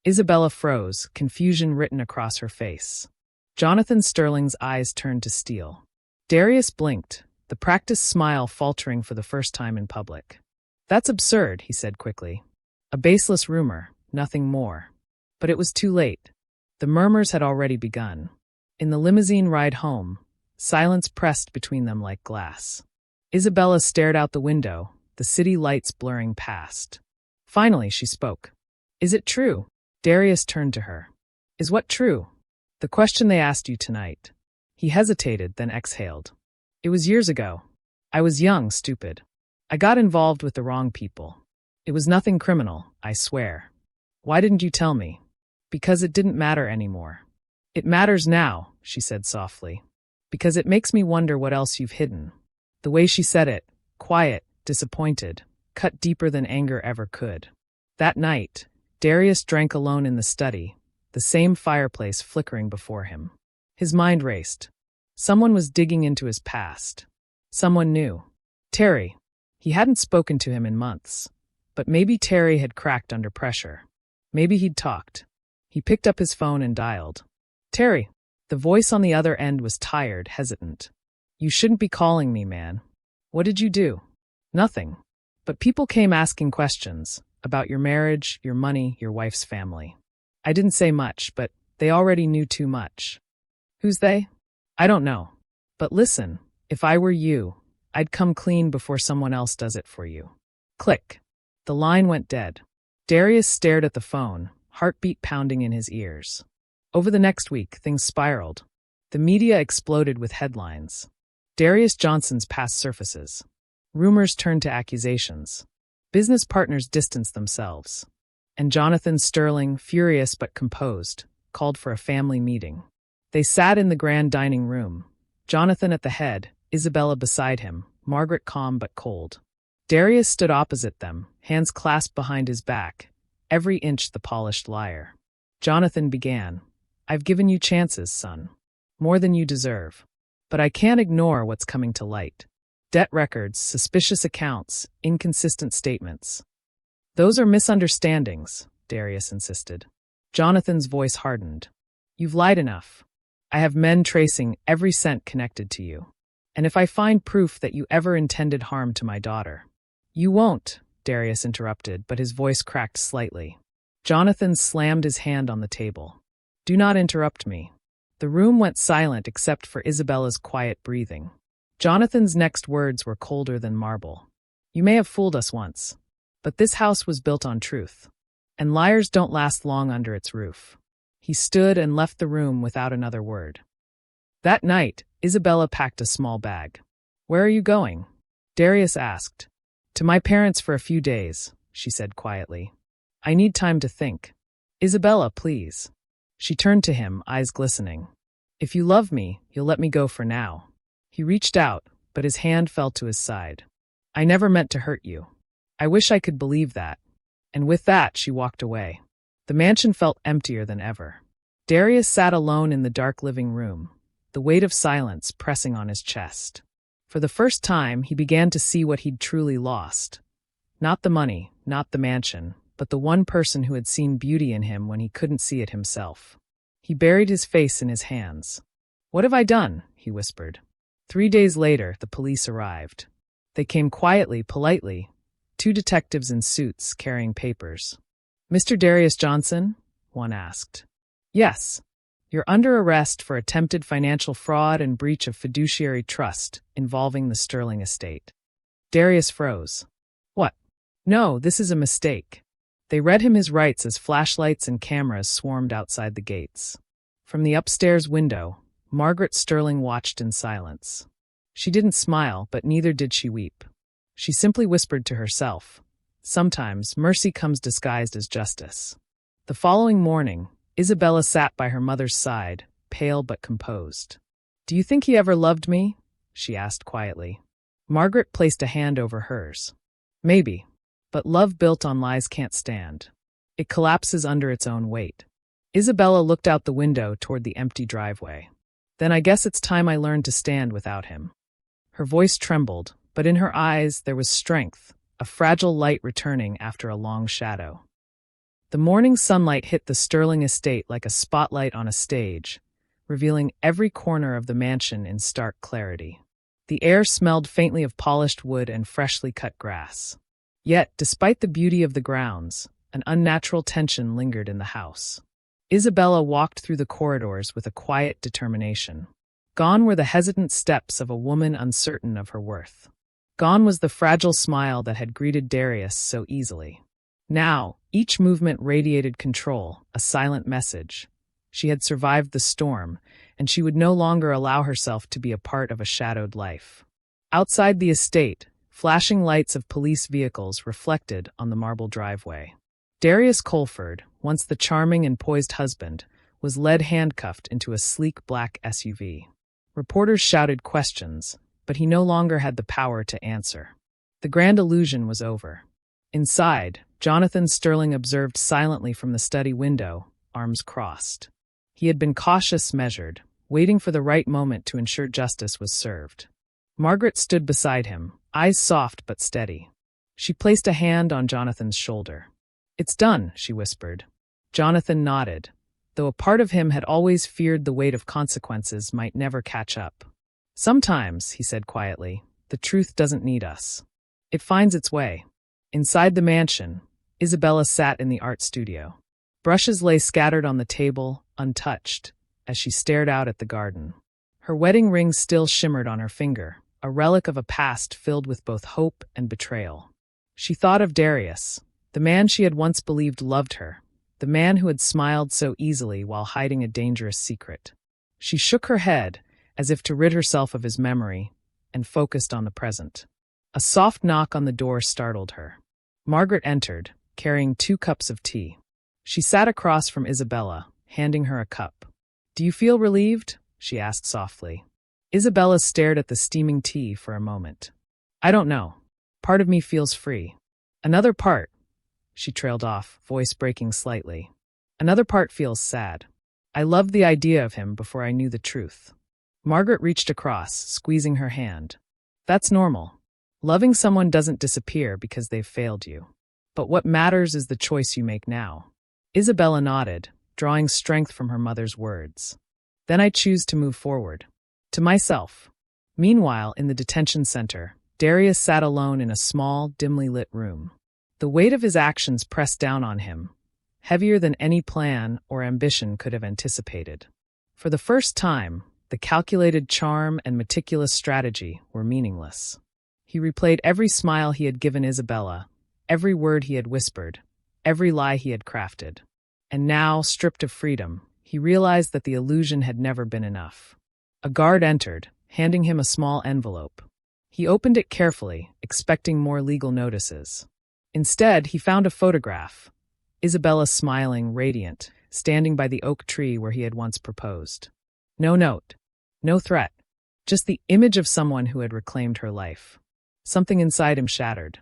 Isabella froze, confusion written across her face. Jonathan Sterling's eyes turned to steel. Darius blinked, the practiced smile faltering for the first time in public. "That's absurd," he said quickly. "A baseless rumor, nothing more." But it was too late. The murmurs had already begun. In the limousine ride home, silence pressed between them like glass. Isabella stared out the window, the city lights blurring past. Finally, she spoke. "Is it true?" Darius turned to her. "Is what true?" "The question they asked you tonight." He hesitated, then exhaled. "It was years ago. I was young, stupid. I got involved with the wrong people. It was nothing criminal, I swear." "Why didn't you tell me?" "Because it didn't matter anymore." "It matters now," she said softly. "Because it makes me wonder what else you've hidden." The way she said it, quiet, disappointed, cut deeper than anger ever could. That night, Darius drank alone in the study, the same fireplace flickering before him. His mind raced. Someone was digging into his past. Someone new. Terry. He hadn't spoken to him in months. But maybe Terry had cracked under pressure. Maybe he'd talked. He picked up his phone and dialed. "Terry." The voice on the other end was tired, hesitant. "You shouldn't be calling me, man." "What did you do?" "Nothing. But people came asking questions about your marriage, your money, your wife's family. I didn't say much, but they already knew too much." "Who's they?" "I don't know. But listen, if I were you, I'd come clean before someone else does it for you." Click. The line went dead. Darius stared at the phone, heartbeat pounding in his ears. Over the next week, things spiraled. The media exploded with headlines. Darius Johnson's past surfaces. Rumors turned to accusations. Business partners distanced themselves. And Jonathan Sterling, furious but composed, called for a family meeting. They sat in the grand dining room, Jonathan at the head, Isabella beside him, Margaret calm but cold. Darius stood opposite them, hands clasped behind his back, every inch the polished liar. Jonathan began, "I've given you chances, son. More than you deserve. But I can't ignore what's coming to light. Debt records, suspicious accounts, inconsistent statements." "Those are misunderstandings," Darius insisted. Jonathan's voice hardened. "You've lied enough. I have men tracing every cent connected to you. And if I find proof that you ever intended harm to my daughter—" "You won't," Darius interrupted, but his voice cracked slightly. Jonathan slammed his hand on the table. "Do not interrupt me." The room went silent except for Isabella's quiet breathing. Jonathan's next words were colder than marble. "You may have fooled us once, but this house was built on truth, and liars don't last long under its roof." He stood and left the room without another word. That night, Isabella packed a small bag. "Where are you going?" Darius asked. "To my parents for a few days," she said quietly. "I need time to think." "Isabella, please." She turned to him, eyes glistening. "If you love me, you'll let me go for now." He reached out, but his hand fell to his side. "I never meant to hurt you. I wish I could believe that." And with that, she walked away. The mansion felt emptier than ever. Darius sat alone in the dark living room, the weight of silence pressing on his chest. For the first time, he began to see what he'd truly lost. Not the money, not the mansion, but the one person who had seen beauty in him when he couldn't see it himself. He buried his face in his hands. "What have I done?" he whispered. 3 days later, the police arrived. They came quietly, politely, 2 detectives in suits carrying papers. "Mr. Darius Johnson?" one asked. "Yes. You're under arrest for attempted financial fraud and breach of fiduciary trust involving the Sterling estate." Darius froze. "What? No, this is a mistake." They read him his rights as flashlights and cameras swarmed outside the gates. From the upstairs window, Margaret Sterling watched in silence. She didn't smile, but neither did she weep. She simply whispered to herself, "Sometimes mercy comes disguised as justice." The following morning, Isabella sat by her mother's side, pale but composed. "Do you think he ever loved me?" she asked quietly. Margaret placed a hand over hers. "Maybe. But love built on lies can't stand. It collapses under its own weight." Isabella looked out the window toward the empty driveway. "Then I guess it's time I learned to stand without him." Her voice trembled, but in her eyes there was strength, a fragile light returning after a long shadow. The morning sunlight hit the Sterling estate like a spotlight on a stage, revealing every corner of the mansion in stark clarity. The air smelled faintly of polished wood and freshly cut grass. Yet, despite the beauty of the grounds, an unnatural tension lingered in the house. Isabella walked through the corridors with a quiet determination. Gone were the hesitant steps of a woman uncertain of her worth. Gone was the fragile smile that had greeted Darius so easily. Now, each movement radiated control, a silent message. She had survived the storm, and she would no longer allow herself to be a part of a shadowed life. Outside the estate, flashing lights of police vehicles reflected on the marble driveway. Darius Colford, once the charming and poised husband, was led handcuffed into a sleek black SUV. Reporters shouted questions, but he no longer had the power to answer. The grand illusion was over. Inside, Jonathan Sterling observed silently from the study window, arms crossed. He had been cautious, measured, waiting for the right moment to ensure justice was served. Margaret stood beside him, eyes soft but steady. She placed a hand on Jonathan's shoulder. "It's done," she whispered. Jonathan nodded, though a part of him had always feared the weight of consequences might never catch up. "Sometimes," he said quietly, "the truth doesn't need us. It finds its way." Inside the mansion, Isabella sat in the art studio. Brushes lay scattered on the table, untouched, as she stared out at the garden. Her wedding ring still shimmered on her finger, a relic of a past filled with both hope and betrayal. She thought of Darius, the man she had once believed loved her, the man who had smiled so easily while hiding a dangerous secret. She shook her head, as if to rid herself of his memory, and focused on the present. A soft knock on the door startled her. Margaret entered, carrying 2 cups of tea. She sat across from Isabella, handing her a cup. "Do you feel relieved?" she asked softly. Isabella stared at the steaming tea for a moment. I don't know. Part of me feels free. Another part, she trailed off, voice breaking slightly. Another part feels sad. I loved the idea of him before I knew the truth. Margaret reached across, squeezing her hand. That's normal. Loving someone doesn't disappear because they've failed you. But what matters is the choice you make now. Isabella nodded, drawing strength from her mother's words. Then I choose to move forward. To myself. Meanwhile, in the detention center, Darius sat alone in a small, dimly lit room. The weight of his actions pressed down on him, heavier than any plan or ambition could have anticipated. For the first time, the calculated charm and meticulous strategy were meaningless. He replayed every smile he had given Isabella, every word he had whispered, every lie he had crafted. And now, stripped of freedom, he realized that the illusion had never been enough. A guard entered, handing him a small envelope. He opened it carefully, expecting more legal notices. Instead, he found a photograph. Isabella smiling, radiant, standing by the oak tree where he had once proposed. No note. No threat. Just the image of someone who had reclaimed her life. Something inside him shattered.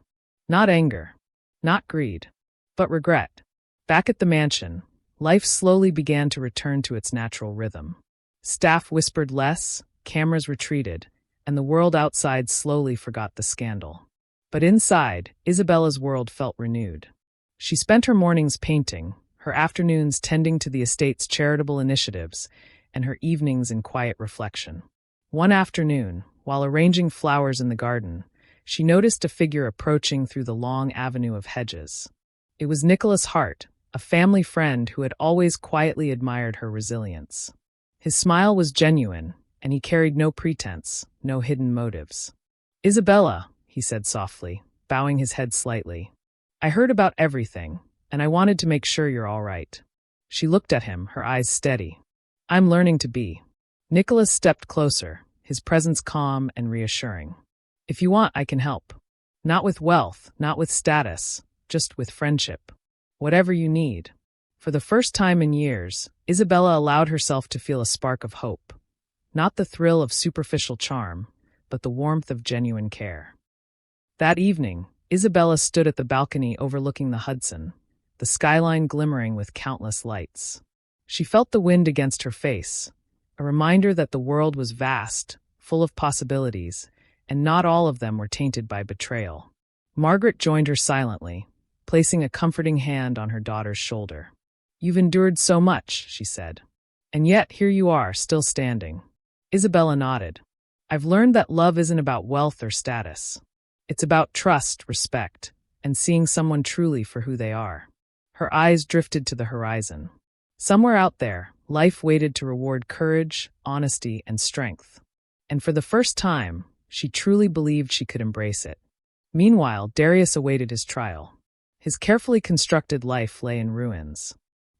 Not anger. Not greed. But regret. Back at the mansion, life slowly began to return to its natural rhythm. Staff whispered less, cameras retreated, and the world outside slowly forgot the scandal. But inside, Isabella's world felt renewed. She spent her mornings painting, her afternoons tending to the estate's charitable initiatives, and her evenings in quiet reflection. One afternoon, while arranging flowers in the garden, she noticed a figure approaching through the long avenue of hedges. It was Nicholas Hart, a family friend who had always quietly admired her resilience. His smile was genuine, and he carried no pretense, no hidden motives. Isabella, he said softly, bowing his head slightly. I heard about everything, and I wanted to make sure you're all right. She looked at him, her eyes steady. I'm learning to be. Nicholas stepped closer, his presence calm and reassuring. If you want, I can help. Not with wealth, not with status, just with friendship. Whatever you need. For the first time in years, Isabella allowed herself to feel a spark of hope. Not the thrill of superficial charm, but the warmth of genuine care. That evening, Isabella stood at the balcony overlooking the Hudson, the skyline glimmering with countless lights. She felt the wind against her face, a reminder that the world was vast, full of possibilities, and not all of them were tainted by betrayal. Margaret joined her silently, placing a comforting hand on her daughter's shoulder. You've endured so much, she said. And yet, here you are, still standing. Isabella nodded. I've learned that love isn't about wealth or status. It's about trust, respect, and seeing someone truly for who they are. Her eyes drifted to the horizon. Somewhere out there, life waited to reward courage, honesty, and strength. And for the first time, she truly believed she could embrace it. Meanwhile, Darius awaited his trial. His carefully constructed life lay in ruins.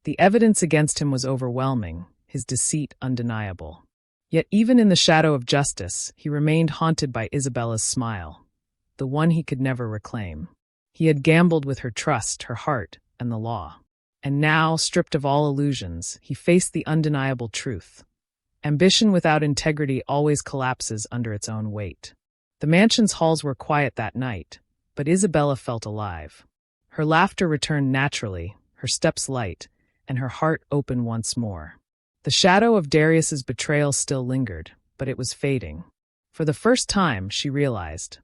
The evidence against him was overwhelming, his deceit undeniable. Yet even in the shadow of justice, he remained haunted by Isabella's smile, the one he could never reclaim. He had gambled with her trust, her heart, and the law. And now, stripped of all illusions, he faced the undeniable truth. Ambition without integrity always collapses under its own weight. The mansion's halls were quiet that night, but Isabella felt alive. Her laughter returned naturally, her steps light, and her heart open once more. The shadow of Darius's betrayal still lingered, but it was fading. For the first time, she realized,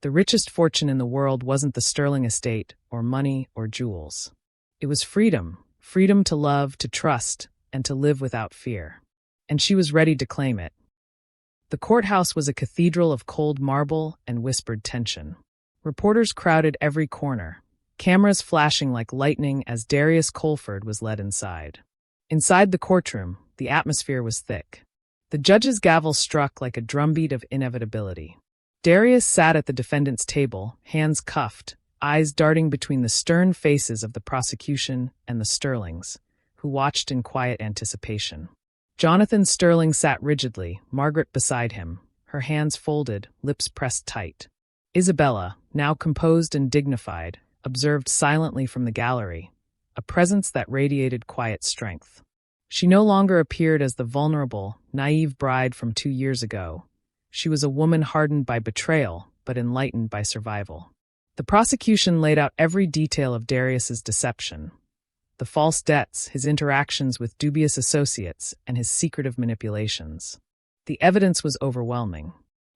the richest fortune in the world wasn't the sterling estate, or money, or jewels. It was freedom, freedom to love, to trust, and to live without fear. And she was ready to claim it. The courthouse was a cathedral of cold marble and whispered tension. Reporters crowded every corner, cameras flashing like lightning as Darius Colford was led inside. Inside the courtroom, the atmosphere was thick. The judge's gavel struck like a drumbeat of inevitability. Darius sat at the defendant's table, hands cuffed, eyes darting between the stern faces of the prosecution and the Sterlings, who watched in quiet anticipation. Jonathan Sterling sat rigidly, Margaret beside him, her hands folded, lips pressed tight. Isabella, now composed and dignified, observed silently from the gallery, a presence that radiated quiet strength. She no longer appeared as the vulnerable, naive bride from 2 years ago. She was a woman hardened by betrayal, but enlightened by survival. The prosecution laid out every detail of Darius's deception. The false debts, his interactions with dubious associates, and his secretive manipulations. The evidence was overwhelming.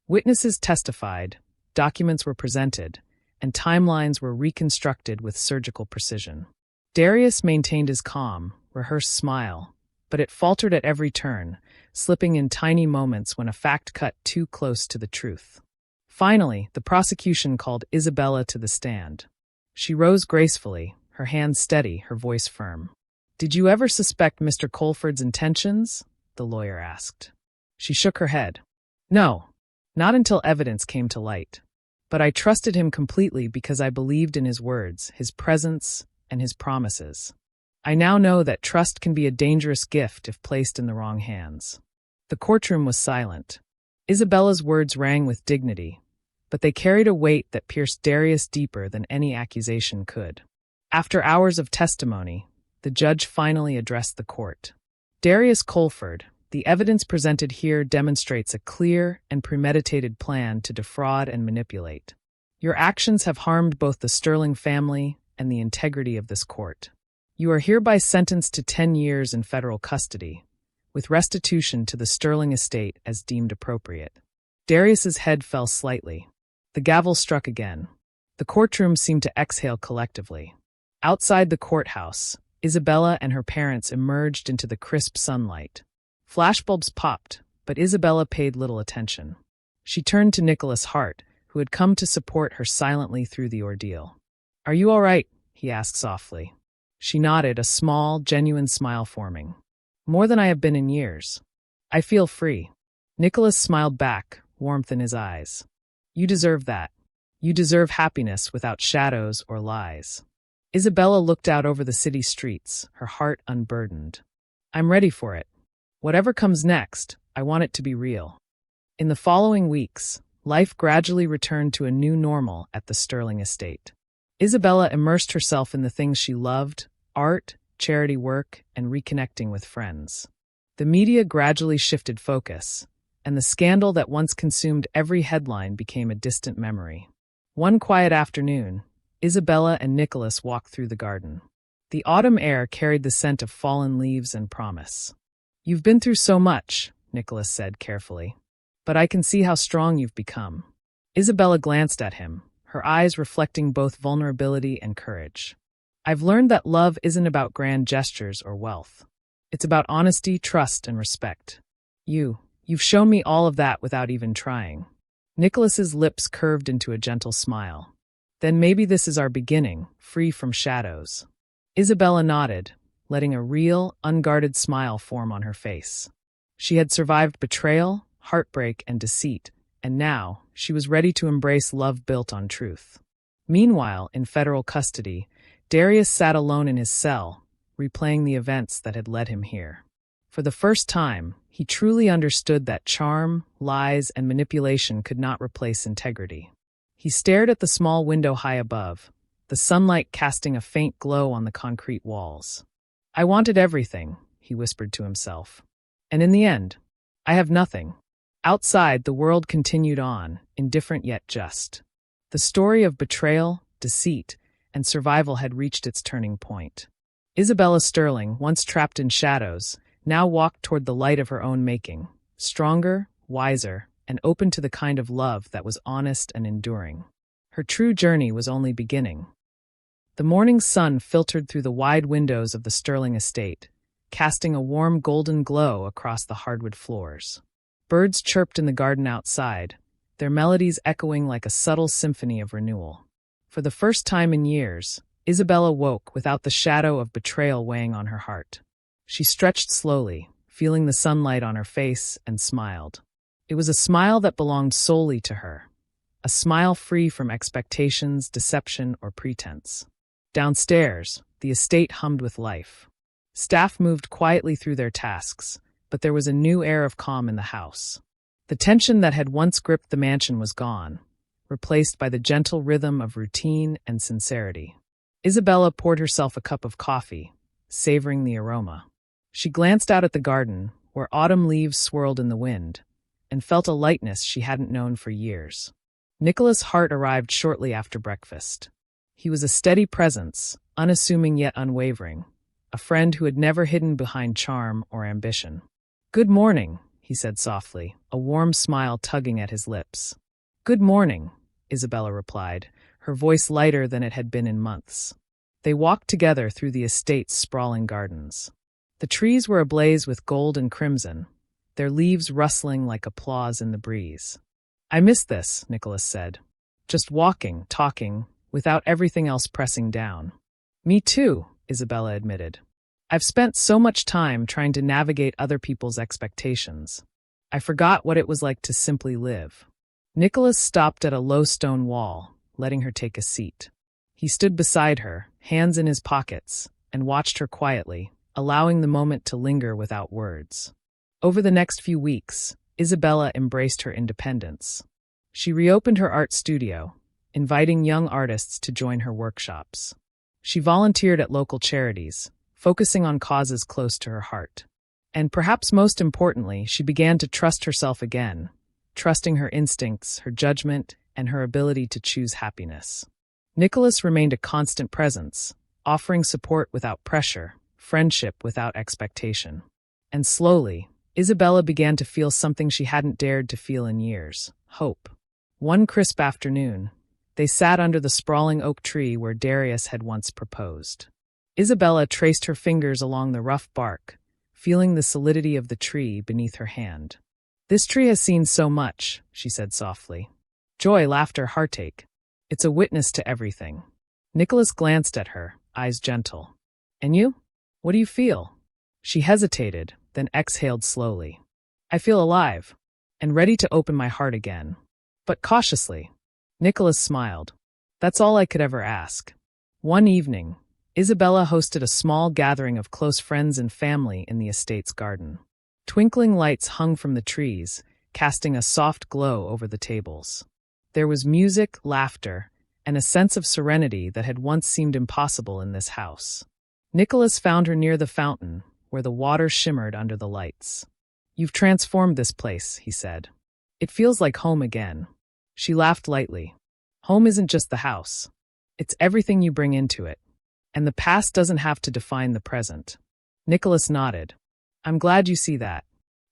Witnesses testified, documents were presented, and timelines were reconstructed with surgical precision. Darius maintained his calm, rehearsed smile, but it faltered at every turn, slipping in tiny moments when a fact cut too close to the truth. Finally, the prosecution called Isabella to the stand. She rose gracefully, her hands steady, her voice firm. "Did you ever suspect Mr. Colford's intentions?" the lawyer asked. She shook her head. "No, not until evidence came to light. But I trusted him completely because I believed in his words, his presence, and his promises. I now know that trust can be a dangerous gift if placed in the wrong hands." The courtroom was silent. Isabella's words rang with dignity, but they carried a weight that pierced Darius deeper than any accusation could. After hours of testimony, the judge finally addressed the court. "Darius Colford, the evidence presented here demonstrates a clear and premeditated plan to defraud and manipulate. Your actions have harmed both the Sterling family and the integrity of this court. You are hereby sentenced to 10 years in federal custody, with restitution to the Sterling estate as deemed appropriate." Darius's head fell slightly. The gavel struck again. The courtroom seemed to exhale collectively. Outside the courthouse, Isabella and her parents emerged into the crisp sunlight. Flashbulbs popped, but Isabella paid little attention. She turned to Nicholas Hart, who had come to support her silently through the ordeal. "Are you all right?" he asked softly. She nodded, a small, genuine smile forming. "More than I have been in years. I feel free." Nicholas smiled back, warmth in his eyes. "You deserve that. You deserve happiness without shadows or lies." Isabella looked out over the city streets, her heart unburdened. "I'm ready for it. Whatever comes next, I want it to be real." In the following weeks, life gradually returned to a new normal at the Sterling estate. Isabella immersed herself in the things she loved: art, charity work, and reconnecting with friends. The media gradually shifted focus, and the scandal that once consumed every headline became a distant memory. One quiet afternoon, Isabella and Nicholas walked through the garden. The autumn air carried the scent of fallen leaves and promise. "You've been through so much," Nicholas said carefully, "but I can see how strong you've become." Isabella glanced at him, her eyes reflecting both vulnerability and courage. "I've learned that love isn't about grand gestures or wealth. It's about honesty, trust, and respect. You've shown me all of that without even trying." Nicholas's lips curved into a gentle smile. "Then maybe this is our beginning, free from shadows." Isabella nodded, letting a real, unguarded smile form on her face. She had survived betrayal, heartbreak, and deceit, and now she was ready to embrace love built on truth. Meanwhile, in federal custody, Darius sat alone in his cell, replaying the events that had led him here. For the first time, he truly understood that charm, lies, and manipulation could not replace integrity. He stared at the small window high above, the sunlight casting a faint glow on the concrete walls. "I wanted everything," he whispered to himself. "And in the end, I have nothing." Outside, the world continued on, indifferent yet just. The story of betrayal, deceit, and survival had reached its turning point. Isabella Sterling, once trapped in shadows, now walked toward the light of her own making, stronger, wiser, and open to the kind of love that was honest and enduring. Her true journey was only beginning. The morning sun filtered through the wide windows of the Sterling estate, casting a warm golden glow across the hardwood floors. Birds chirped in the garden outside, their melodies echoing like a subtle symphony of renewal. For the first time in years, Isabella woke without the shadow of betrayal weighing on her heart. She stretched slowly, feeling the sunlight on her face, and smiled. It was a smile that belonged solely to her, a smile free from expectations, deception, or pretense. Downstairs, the estate hummed with life. Staff moved quietly through their tasks, but there was a new air of calm in the house. The tension that had once gripped the mansion was gone, replaced by the gentle rhythm of routine and sincerity. Isabella poured herself a cup of coffee, savoring the aroma. She glanced out at the garden, where autumn leaves swirled in the wind, and felt a lightness she hadn't known for years. Nicholas Hart arrived shortly after breakfast. He was a steady presence, unassuming yet unwavering, a friend who had never hidden behind charm or ambition. "Good morning," he said softly, a warm smile tugging at his lips. "Good morning," Isabella replied, her voice lighter than it had been in months. They walked together through the estate's sprawling gardens. The trees were ablaze with gold and crimson, their leaves rustling like applause in the breeze. "I miss this," Nicholas said. "Just walking, talking, without everything else pressing down." "Me too," Isabella admitted. "I've spent so much time trying to navigate other people's expectations. I forgot what it was like to simply live." Nicholas stopped at a low stone wall, letting her take a seat. He stood beside her, hands in his pockets, and watched her quietly, allowing the moment to linger without words. Over the next few weeks, Isabella embraced her independence. She reopened her art studio, inviting young artists to join her workshops. She volunteered at local charities, focusing on causes close to her heart. And perhaps most importantly, she began to trust herself again, trusting her instincts, her judgment, and her ability to choose happiness. Nicholas remained a constant presence, offering support without pressure, friendship without expectation. And slowly, Isabella began to feel something she hadn't dared to feel in years: hope. One crisp afternoon, they sat under the sprawling oak tree where Darius had once proposed. Isabella traced her fingers along the rough bark, feeling the solidity of the tree beneath her hand. "This tree has seen so much," she said softly. "Joy, laughter, heartache. It's a witness to everything." Nicholas glanced at her, eyes gentle. "And you? What do you feel?" She hesitated, then exhaled slowly. "I feel alive, and ready to open my heart again. But cautiously." Nicholas smiled. "That's all I could ever ask." One evening, Isabella hosted a small gathering of close friends and family in the estate's garden. Twinkling lights hung from the trees, casting a soft glow over the tables. There was music, laughter, and a sense of serenity that had once seemed impossible in this house. Nicholas found her near the fountain, where the water shimmered under the lights. "You've transformed this place," he said. "It feels like home again." She laughed lightly. "Home isn't just the house. It's everything you bring into it. And the past doesn't have to define the present." Nicholas nodded. "I'm glad you see that.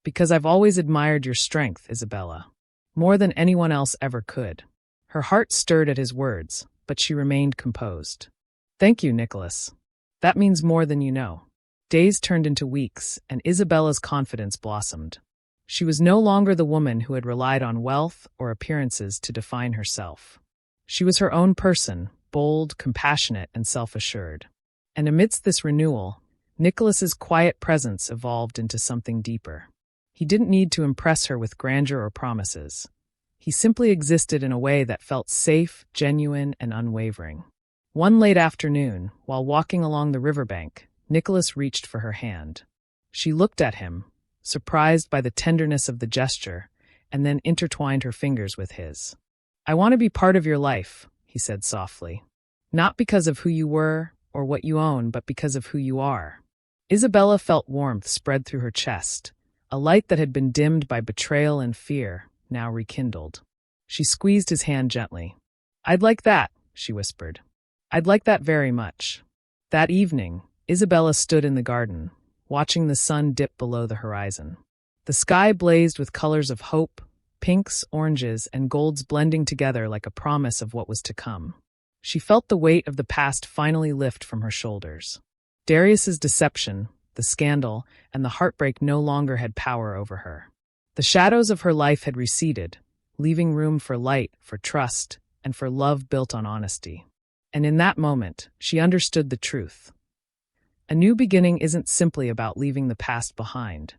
Because I've always admired your strength, Isabella. More than anyone else ever could." Her heart stirred at his words, but she remained composed. "Thank you, Nicholas. That means more than you know." Days turned into weeks, and Isabella's confidence blossomed. She was no longer the woman who had relied on wealth or appearances to define herself. She was her own person, bold, compassionate, and self-assured. And amidst this renewal, Nicholas's quiet presence evolved into something deeper. He didn't need to impress her with grandeur or promises. He simply existed in a way that felt safe, genuine, and unwavering. One late afternoon, while walking along the riverbank, Nicholas reached for her hand. She looked at him, surprised by the tenderness of the gesture, and then intertwined her fingers with his. "I want to be part of your life," he said softly. "Not because of who you were or what you own, but because of who you are." Isabella felt warmth spread through her chest, a light that had been dimmed by betrayal and fear, now rekindled. She squeezed his hand gently. "I'd like that," she whispered. "I'd like that very much." That evening, Isabella stood in the garden, watching the sun dip below the horizon. The sky blazed with colors of hope, pinks, oranges, and golds blending together like a promise of what was to come. She felt the weight of the past finally lift from her shoulders. Darius's deception, the scandal, and the heartbreak no longer had power over her. The shadows of her life had receded, leaving room for light, for trust, and for love built on honesty. And in that moment, she understood the truth. A new beginning isn't simply about leaving the past behind.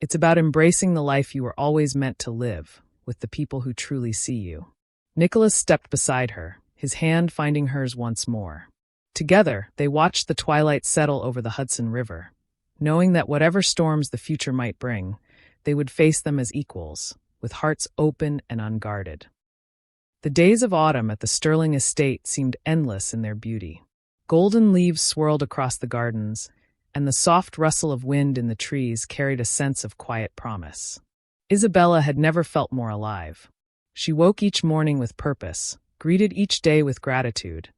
It's about embracing the life you were always meant to live, with the people who truly see you. Nicholas stepped beside her, his hand finding hers once more. Together, they watched the twilight settle over the Hudson River, knowing that whatever storms the future might bring, they would face them as equals, with hearts open and unguarded. The days of autumn at the Sterling estate seemed endless in their beauty. Golden leaves swirled across the gardens, and the soft rustle of wind in the trees carried a sense of quiet promise. Isabella had never felt more alive. She woke each morning with purpose, greeted each day with gratitude,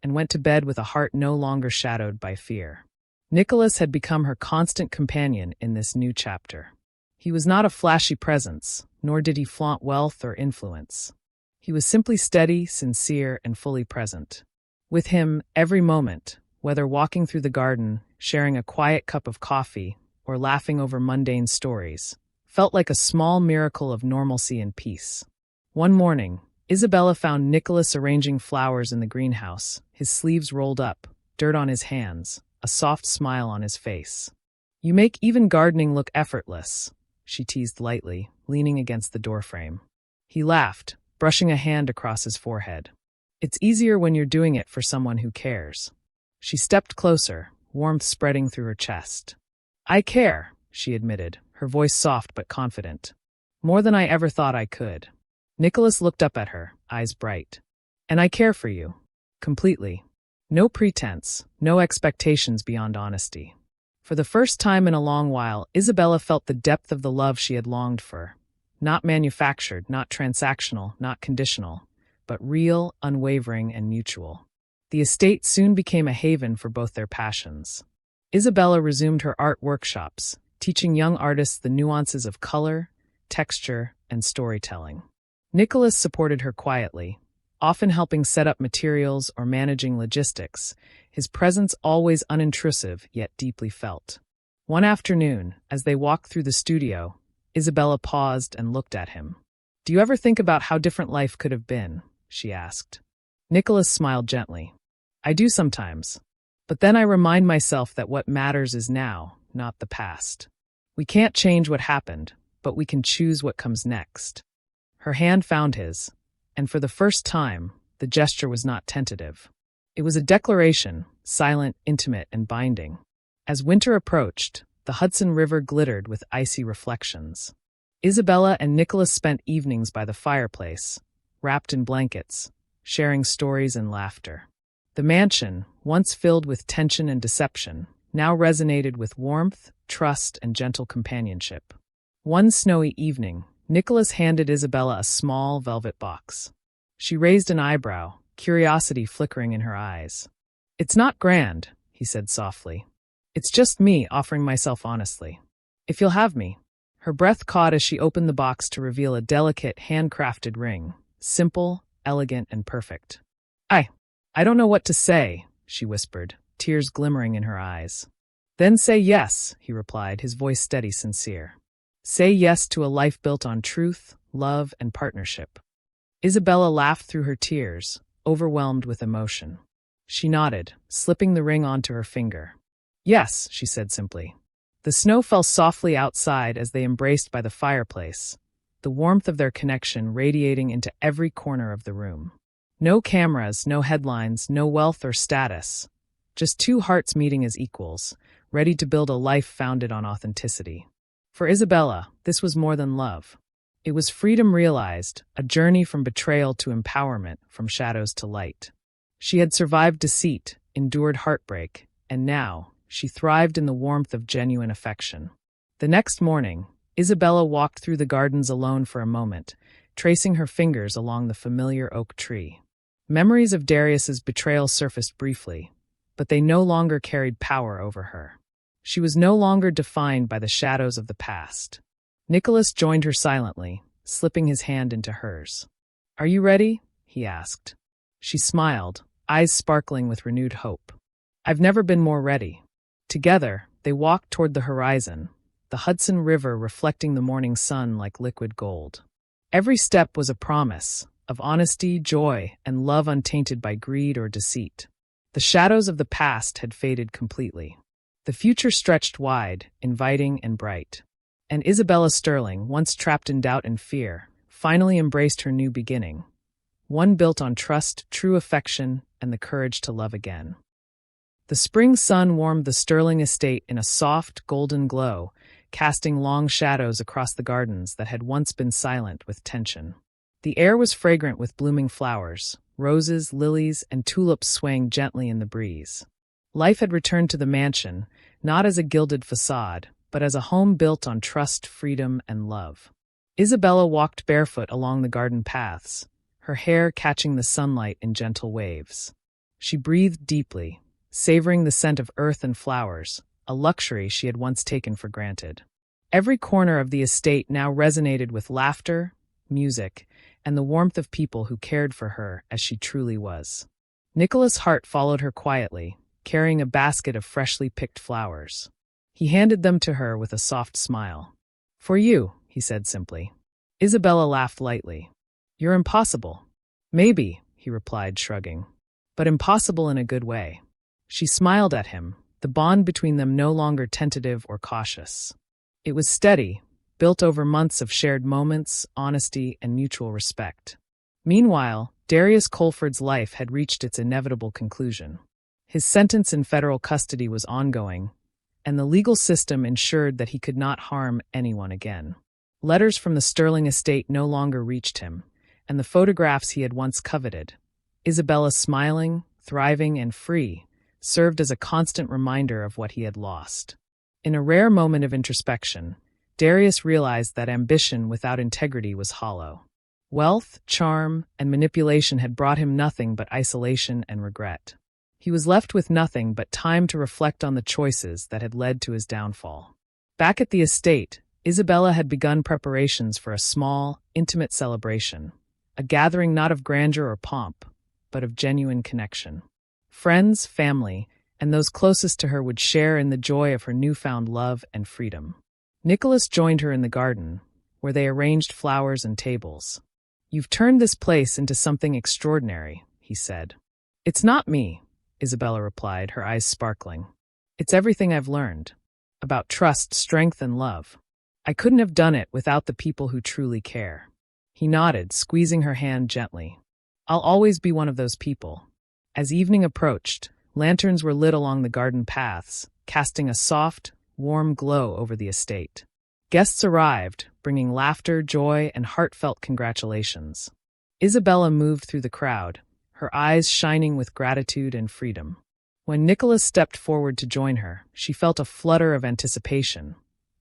and went to bed with a heart no longer shadowed by fear. Nicholas had become her constant companion in this new chapter. He was not a flashy presence, nor did he flaunt wealth or influence. He was simply steady, sincere, and fully present. With him, every moment, whether walking through the garden, sharing a quiet cup of coffee, or laughing over mundane stories, felt like a small miracle of normalcy and peace. One morning, Isabella found Nicholas arranging flowers in the greenhouse, his sleeves rolled up, dirt on his hands, a soft smile on his face. "You make even gardening look effortless," she teased lightly, leaning against the doorframe. He laughed, brushing a hand across his forehead. "It's easier when you're doing it for someone who cares." She stepped closer, warmth spreading through her chest. "I care," she admitted, her voice soft but confident. "More than I ever thought I could." Nicholas looked up at her, eyes bright. "And I care for you. Completely. No pretense, no expectations beyond honesty." For the first time in a long while, Isabella felt the depth of the love she had longed for. Not manufactured, not transactional, not conditional, but real, unwavering, and mutual. The estate soon became a haven for both their passions. Isabella resumed her art workshops, teaching young artists the nuances of color, texture, and storytelling. Nicholas supported her quietly, often helping set up materials or managing logistics, his presence always unintrusive yet deeply felt. One afternoon, as they walked through the studio, Isabella paused and looked at him. "Do you ever think about how different life could have been?" she asked. Nicholas smiled gently. "I do sometimes. But then I remind myself that what matters is now, not the past. We can't change what happened, but we can choose what comes next." Her hand found his, and for the first time, the gesture was not tentative. It was a declaration, silent, intimate, and binding. As winter approached, the Hudson River glittered with icy reflections. Isabella and Nicholas spent evenings by the fireplace, wrapped in blankets, sharing stories and laughter. The mansion, once filled with tension and deception, now resonated with warmth, trust, and gentle companionship. One snowy evening, Nicholas handed Isabella a small velvet box. She raised an eyebrow, curiosity flickering in her eyes. "It's not grand," he said softly. "It's just me offering myself honestly. If you'll have me." Her breath caught as she opened the box to reveal a delicate, handcrafted ring, simple, elegant, and perfect. I don't know what to say," she whispered, tears glimmering in her eyes. "Then say yes," he replied, his voice steady, sincere. "Say yes to a life built on truth, love, and partnership." Isabella laughed through her tears, overwhelmed with emotion. She nodded, slipping the ring onto her finger. "Yes," she said simply. The snow fell softly outside as they embraced by the fireplace, the warmth of their connection radiating into every corner of the room. No cameras, no headlines, no wealth or status. Just two hearts meeting as equals, ready to build a life founded on authenticity. For Isabella, this was more than love. It was freedom realized, a journey from betrayal to empowerment, from shadows to light. She had survived deceit, endured heartbreak, and now, she thrived in the warmth of genuine affection. The next morning, Isabella walked through the gardens alone for a moment, tracing her fingers along the familiar oak tree. Memories of Darius's betrayal surfaced briefly, but they no longer carried power over her. She was no longer defined by the shadows of the past. Nicholas joined her silently, slipping his hand into hers. "Are you ready?" he asked. She smiled, eyes sparkling with renewed hope. "I've never been more ready." Together, they walked toward the horizon, the Hudson River reflecting the morning sun like liquid gold. Every step was a promise of honesty, joy, and love untainted by greed or deceit. The shadows of the past had faded completely. The future stretched wide, inviting and bright. And Isabella Sterling, once trapped in doubt and fear, finally embraced her new beginning, one built on trust, true affection, and the courage to love again. The spring sun warmed the Sterling estate in a soft, golden glow, casting long shadows across the gardens that had once been silent with tension. The air was fragrant with blooming flowers, roses, lilies, and tulips swaying gently in the breeze. Life had returned to the mansion, not as a gilded facade, but as a home built on trust, freedom, and love. Isabella walked barefoot along the garden paths, her hair catching the sunlight in gentle waves. She breathed deeply, savoring the scent of earth and flowers, a luxury she had once taken for granted. Every corner of the estate now resonated with laughter, music, and the warmth of people who cared for her as she truly was. Nicholas Hart followed her quietly, carrying a basket of freshly picked flowers. He handed them to her with a soft smile. "For you," he said simply. Isabella laughed lightly. "You're impossible." "Maybe," he replied, shrugging, "but impossible in a good way." She smiled at him, the bond between them no longer tentative or cautious. It was steady, built over months of shared moments, honesty, and mutual respect. Meanwhile, Darius Colford's life had reached its inevitable conclusion. His sentence in federal custody was ongoing, and the legal system ensured that he could not harm anyone again. Letters from the Sterling estate no longer reached him, and the photographs he had once coveted, Isabella smiling, thriving, and free, served as a constant reminder of what he had lost. In a rare moment of introspection, Darius realized that ambition without integrity was hollow. Wealth, charm, and manipulation had brought him nothing but isolation and regret. He was left with nothing but time to reflect on the choices that had led to his downfall. Back at the estate, Isabella had begun preparations for a small, intimate celebration, a gathering not of grandeur or pomp, but of genuine connection. Friends, family, and those closest to her would share in the joy of her newfound love and freedom. Nicholas joined her in the garden, where they arranged flowers and tables. "You've turned this place into something extraordinary," he said. "It's not me," Isabella replied, her eyes sparkling. "It's everything I've learned. About trust, strength, and love. I couldn't have done it without the people who truly care." He nodded, squeezing her hand gently. "I'll always be one of those people." As evening approached, lanterns were lit along the garden paths, casting a soft, warm glow over the estate. Guests arrived, bringing laughter, joy, and heartfelt congratulations. Isabella moved through the crowd, her eyes shining with gratitude and freedom. When Nicholas stepped forward to join her, she felt a flutter of anticipation,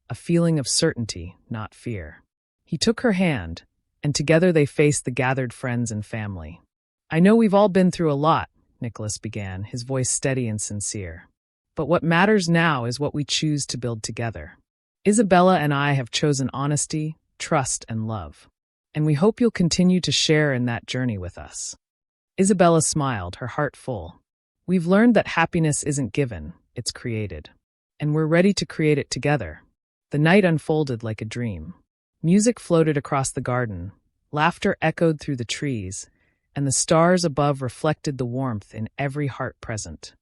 a feeling of certainty, not fear. He took her hand, and together they faced the gathered friends and family. "I know we've all been through a lot," Nicholas began, his voice steady and sincere. "But what matters now is what we choose to build together. Isabella and I have chosen honesty, trust, and love, and we hope you'll continue to share in that journey with us." Isabella smiled, her heart full. "We've learned that happiness isn't given, it's created. And we're ready to create it together." The night unfolded like a dream. Music floated across the garden, laughter echoed through the trees, and the stars above reflected the warmth in every heart present.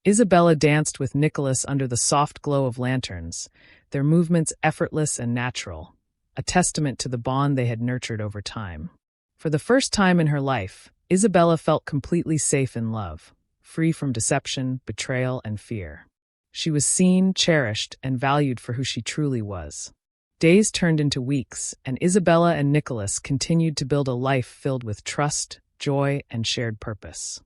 Isabella danced with Nicholas under the soft glow of lanterns, their movements effortless and natural, a testament to the bond they had nurtured over time. For the first time in her life, Isabella felt completely safe in love, free from deception, betrayal, and fear. She was seen, cherished, and valued for who she truly was. Days turned into weeks, and Isabella and Nicholas continued to build a life filled with trust, joy, and shared purpose.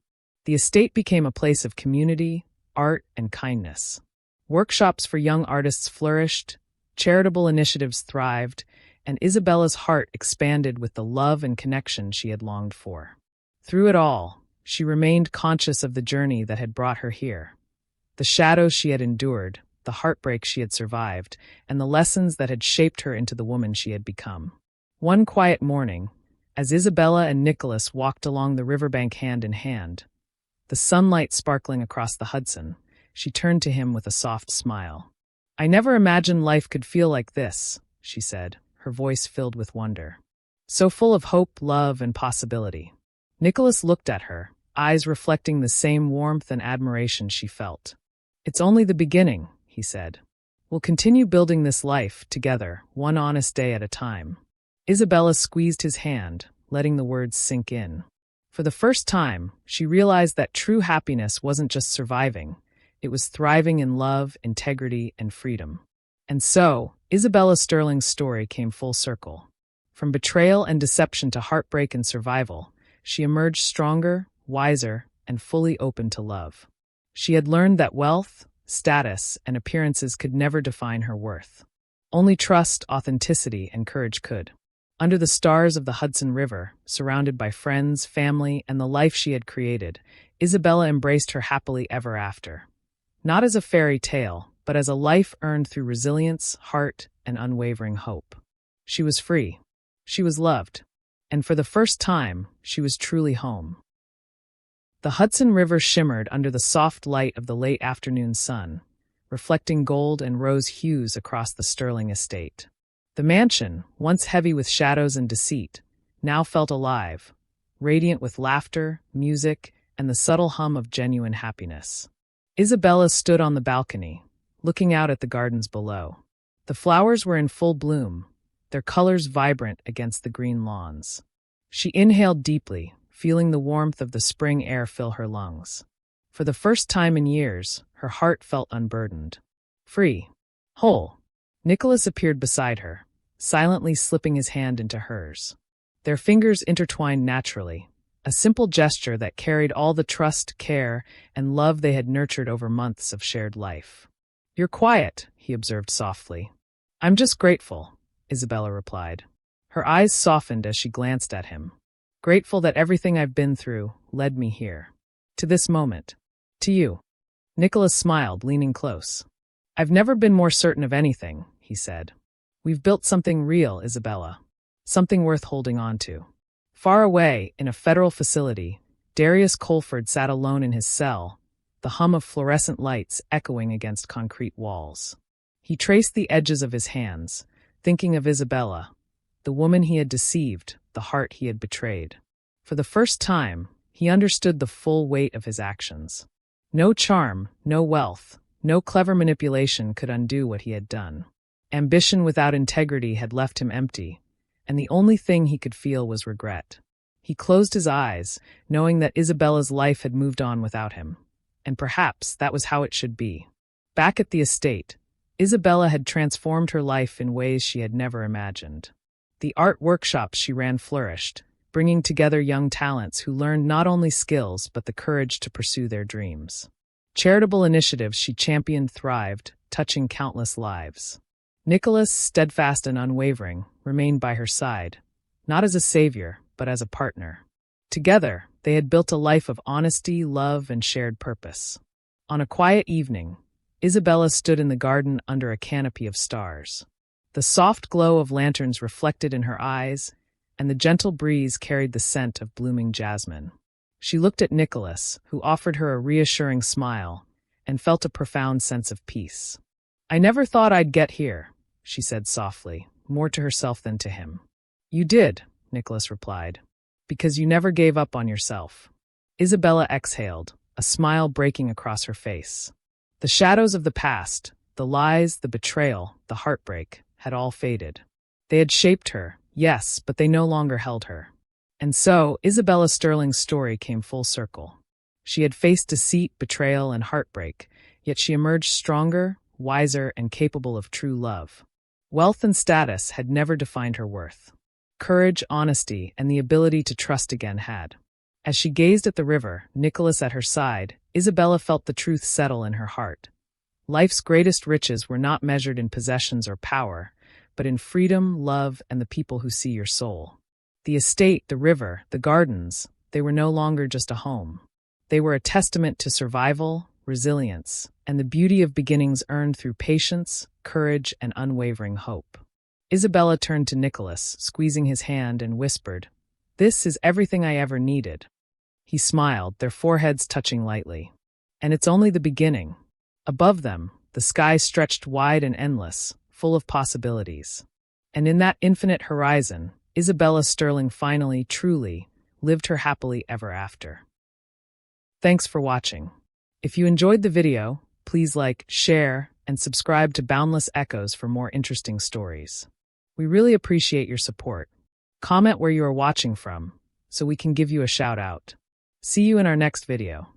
The estate became a place of community, art, and kindness. Workshops for young artists flourished, charitable initiatives thrived, and Isabella's heart expanded with the love and connection she had longed for. Through it all, she remained conscious of the journey that had brought her here, the shadows she had endured, the heartbreak she had survived, and the lessons that had shaped her into the woman she had become. One quiet morning, as Isabella and Nicholas walked along the riverbank hand in hand, the sunlight sparkling across the Hudson, she turned to him with a soft smile. "I never imagined life could feel like this," she said, her voice filled with wonder. "So full of hope, love, and possibility." Nicholas looked at her, eyes reflecting the same warmth and admiration she felt. "It's only the beginning," he said. "We'll continue building this life together, one honest day at a time." Isabella squeezed his hand, letting the words sink in. For the first time, she realized that true happiness wasn't just surviving, it was thriving in love, integrity, and freedom. And so, Isabella Sterling's story came full circle. From betrayal and deception to heartbreak and survival, she emerged stronger, wiser, and fully open to love. She had learned that wealth, status, and appearances could never define her worth. Only trust, authenticity, and courage could. Under the stars of the Hudson River, surrounded by friends, family, and the life she had created, Isabella embraced her happily ever after. Not as a fairy tale, but as a life earned through resilience, heart, and unwavering hope. She was free. She was loved. And for the first time, she was truly home. The Hudson River shimmered under the soft light of the late afternoon sun, reflecting gold and rose hues across the Sterling estate. The mansion, once heavy with shadows and deceit, now felt alive, radiant with laughter, music, and the subtle hum of genuine happiness. Isabella stood on the balcony, looking out at the gardens below. The flowers were in full bloom, their colors vibrant against the green lawns. She inhaled deeply, feeling the warmth of the spring air fill her lungs. For the first time in years, her heart felt unburdened. Free. Whole. Nicholas appeared beside her, silently slipping his hand into hers. Their fingers intertwined naturally, a simple gesture that carried all the trust, care, and love they had nurtured over months of shared life. "You're quiet," he observed softly. "I'm just grateful," Isabella replied. Her eyes softened as she glanced at him. "Grateful that everything I've been through led me here. To this moment. To you." Nicholas smiled, leaning close. "I've never been more certain of anything," he said. "We've built something real, Isabella. Something worth holding on to." Far away, in a federal facility, Darius Colford sat alone in his cell, the hum of fluorescent lights echoing against concrete walls. He traced the edges of his hands, thinking of Isabella, the woman he had deceived, the heart he had betrayed. For the first time, he understood the full weight of his actions. No charm, no wealth, no clever manipulation could undo what he had done. Ambition without integrity had left him empty, and the only thing he could feel was regret. He closed his eyes, knowing that Isabella's life had moved on without him. And perhaps that was how it should be. Back at the estate, Isabella had transformed her life in ways she had never imagined. The art workshops she ran flourished, bringing together young talents who learned not only skills but the courage to pursue their dreams. Charitable initiatives she championed thrived, touching countless lives. Nicholas, steadfast and unwavering, remained by her side, not as a savior, but as a partner. Together, they had built a life of honesty, love, and shared purpose. On a quiet evening, Isabella stood in the garden under a canopy of stars. The soft glow of lanterns reflected in her eyes, and the gentle breeze carried the scent of blooming jasmine. She looked at Nicholas, who offered her a reassuring smile, and felt a profound sense of peace. "I never thought I'd get here," she said softly, more to herself than to him. "You did," Nicholas replied, "because you never gave up on yourself." Isabella exhaled, a smile breaking across her face. The shadows of the past, the lies, the betrayal, the heartbreak, had all faded. They had shaped her, yes, but they no longer held her. And so, Isabella Sterling's story came full circle. She had faced deceit, betrayal, and heartbreak, yet she emerged stronger, wiser, and capable of true love. Wealth and status had never defined her worth. Courage, honesty, and the ability to trust again had. As she gazed at the river, Nicholas at her side, Isabella felt the truth settle in her heart. Life's greatest riches were not measured in possessions or power, but in freedom, love, and the people who see your soul. The estate, the river, the gardens, they were no longer just a home. They were a testament to survival, resilience, and the beauty of beginnings earned through patience, courage, and unwavering hope. Isabella turned to Nicholas, squeezing his hand, and whispered, "This is everything I ever needed." He smiled, their foreheads touching lightly. "And it's only the beginning." Above them, the sky stretched wide and endless, full of possibilities. And in that infinite horizon, Isabella Sterling finally, truly, lived her happily ever after. Thanks for watching. If you enjoyed the video, please like, share, and subscribe to Boundless Echoes for more interesting stories. We really appreciate your support. Comment where you are watching from, so we can give you a shout out. See you in our next video.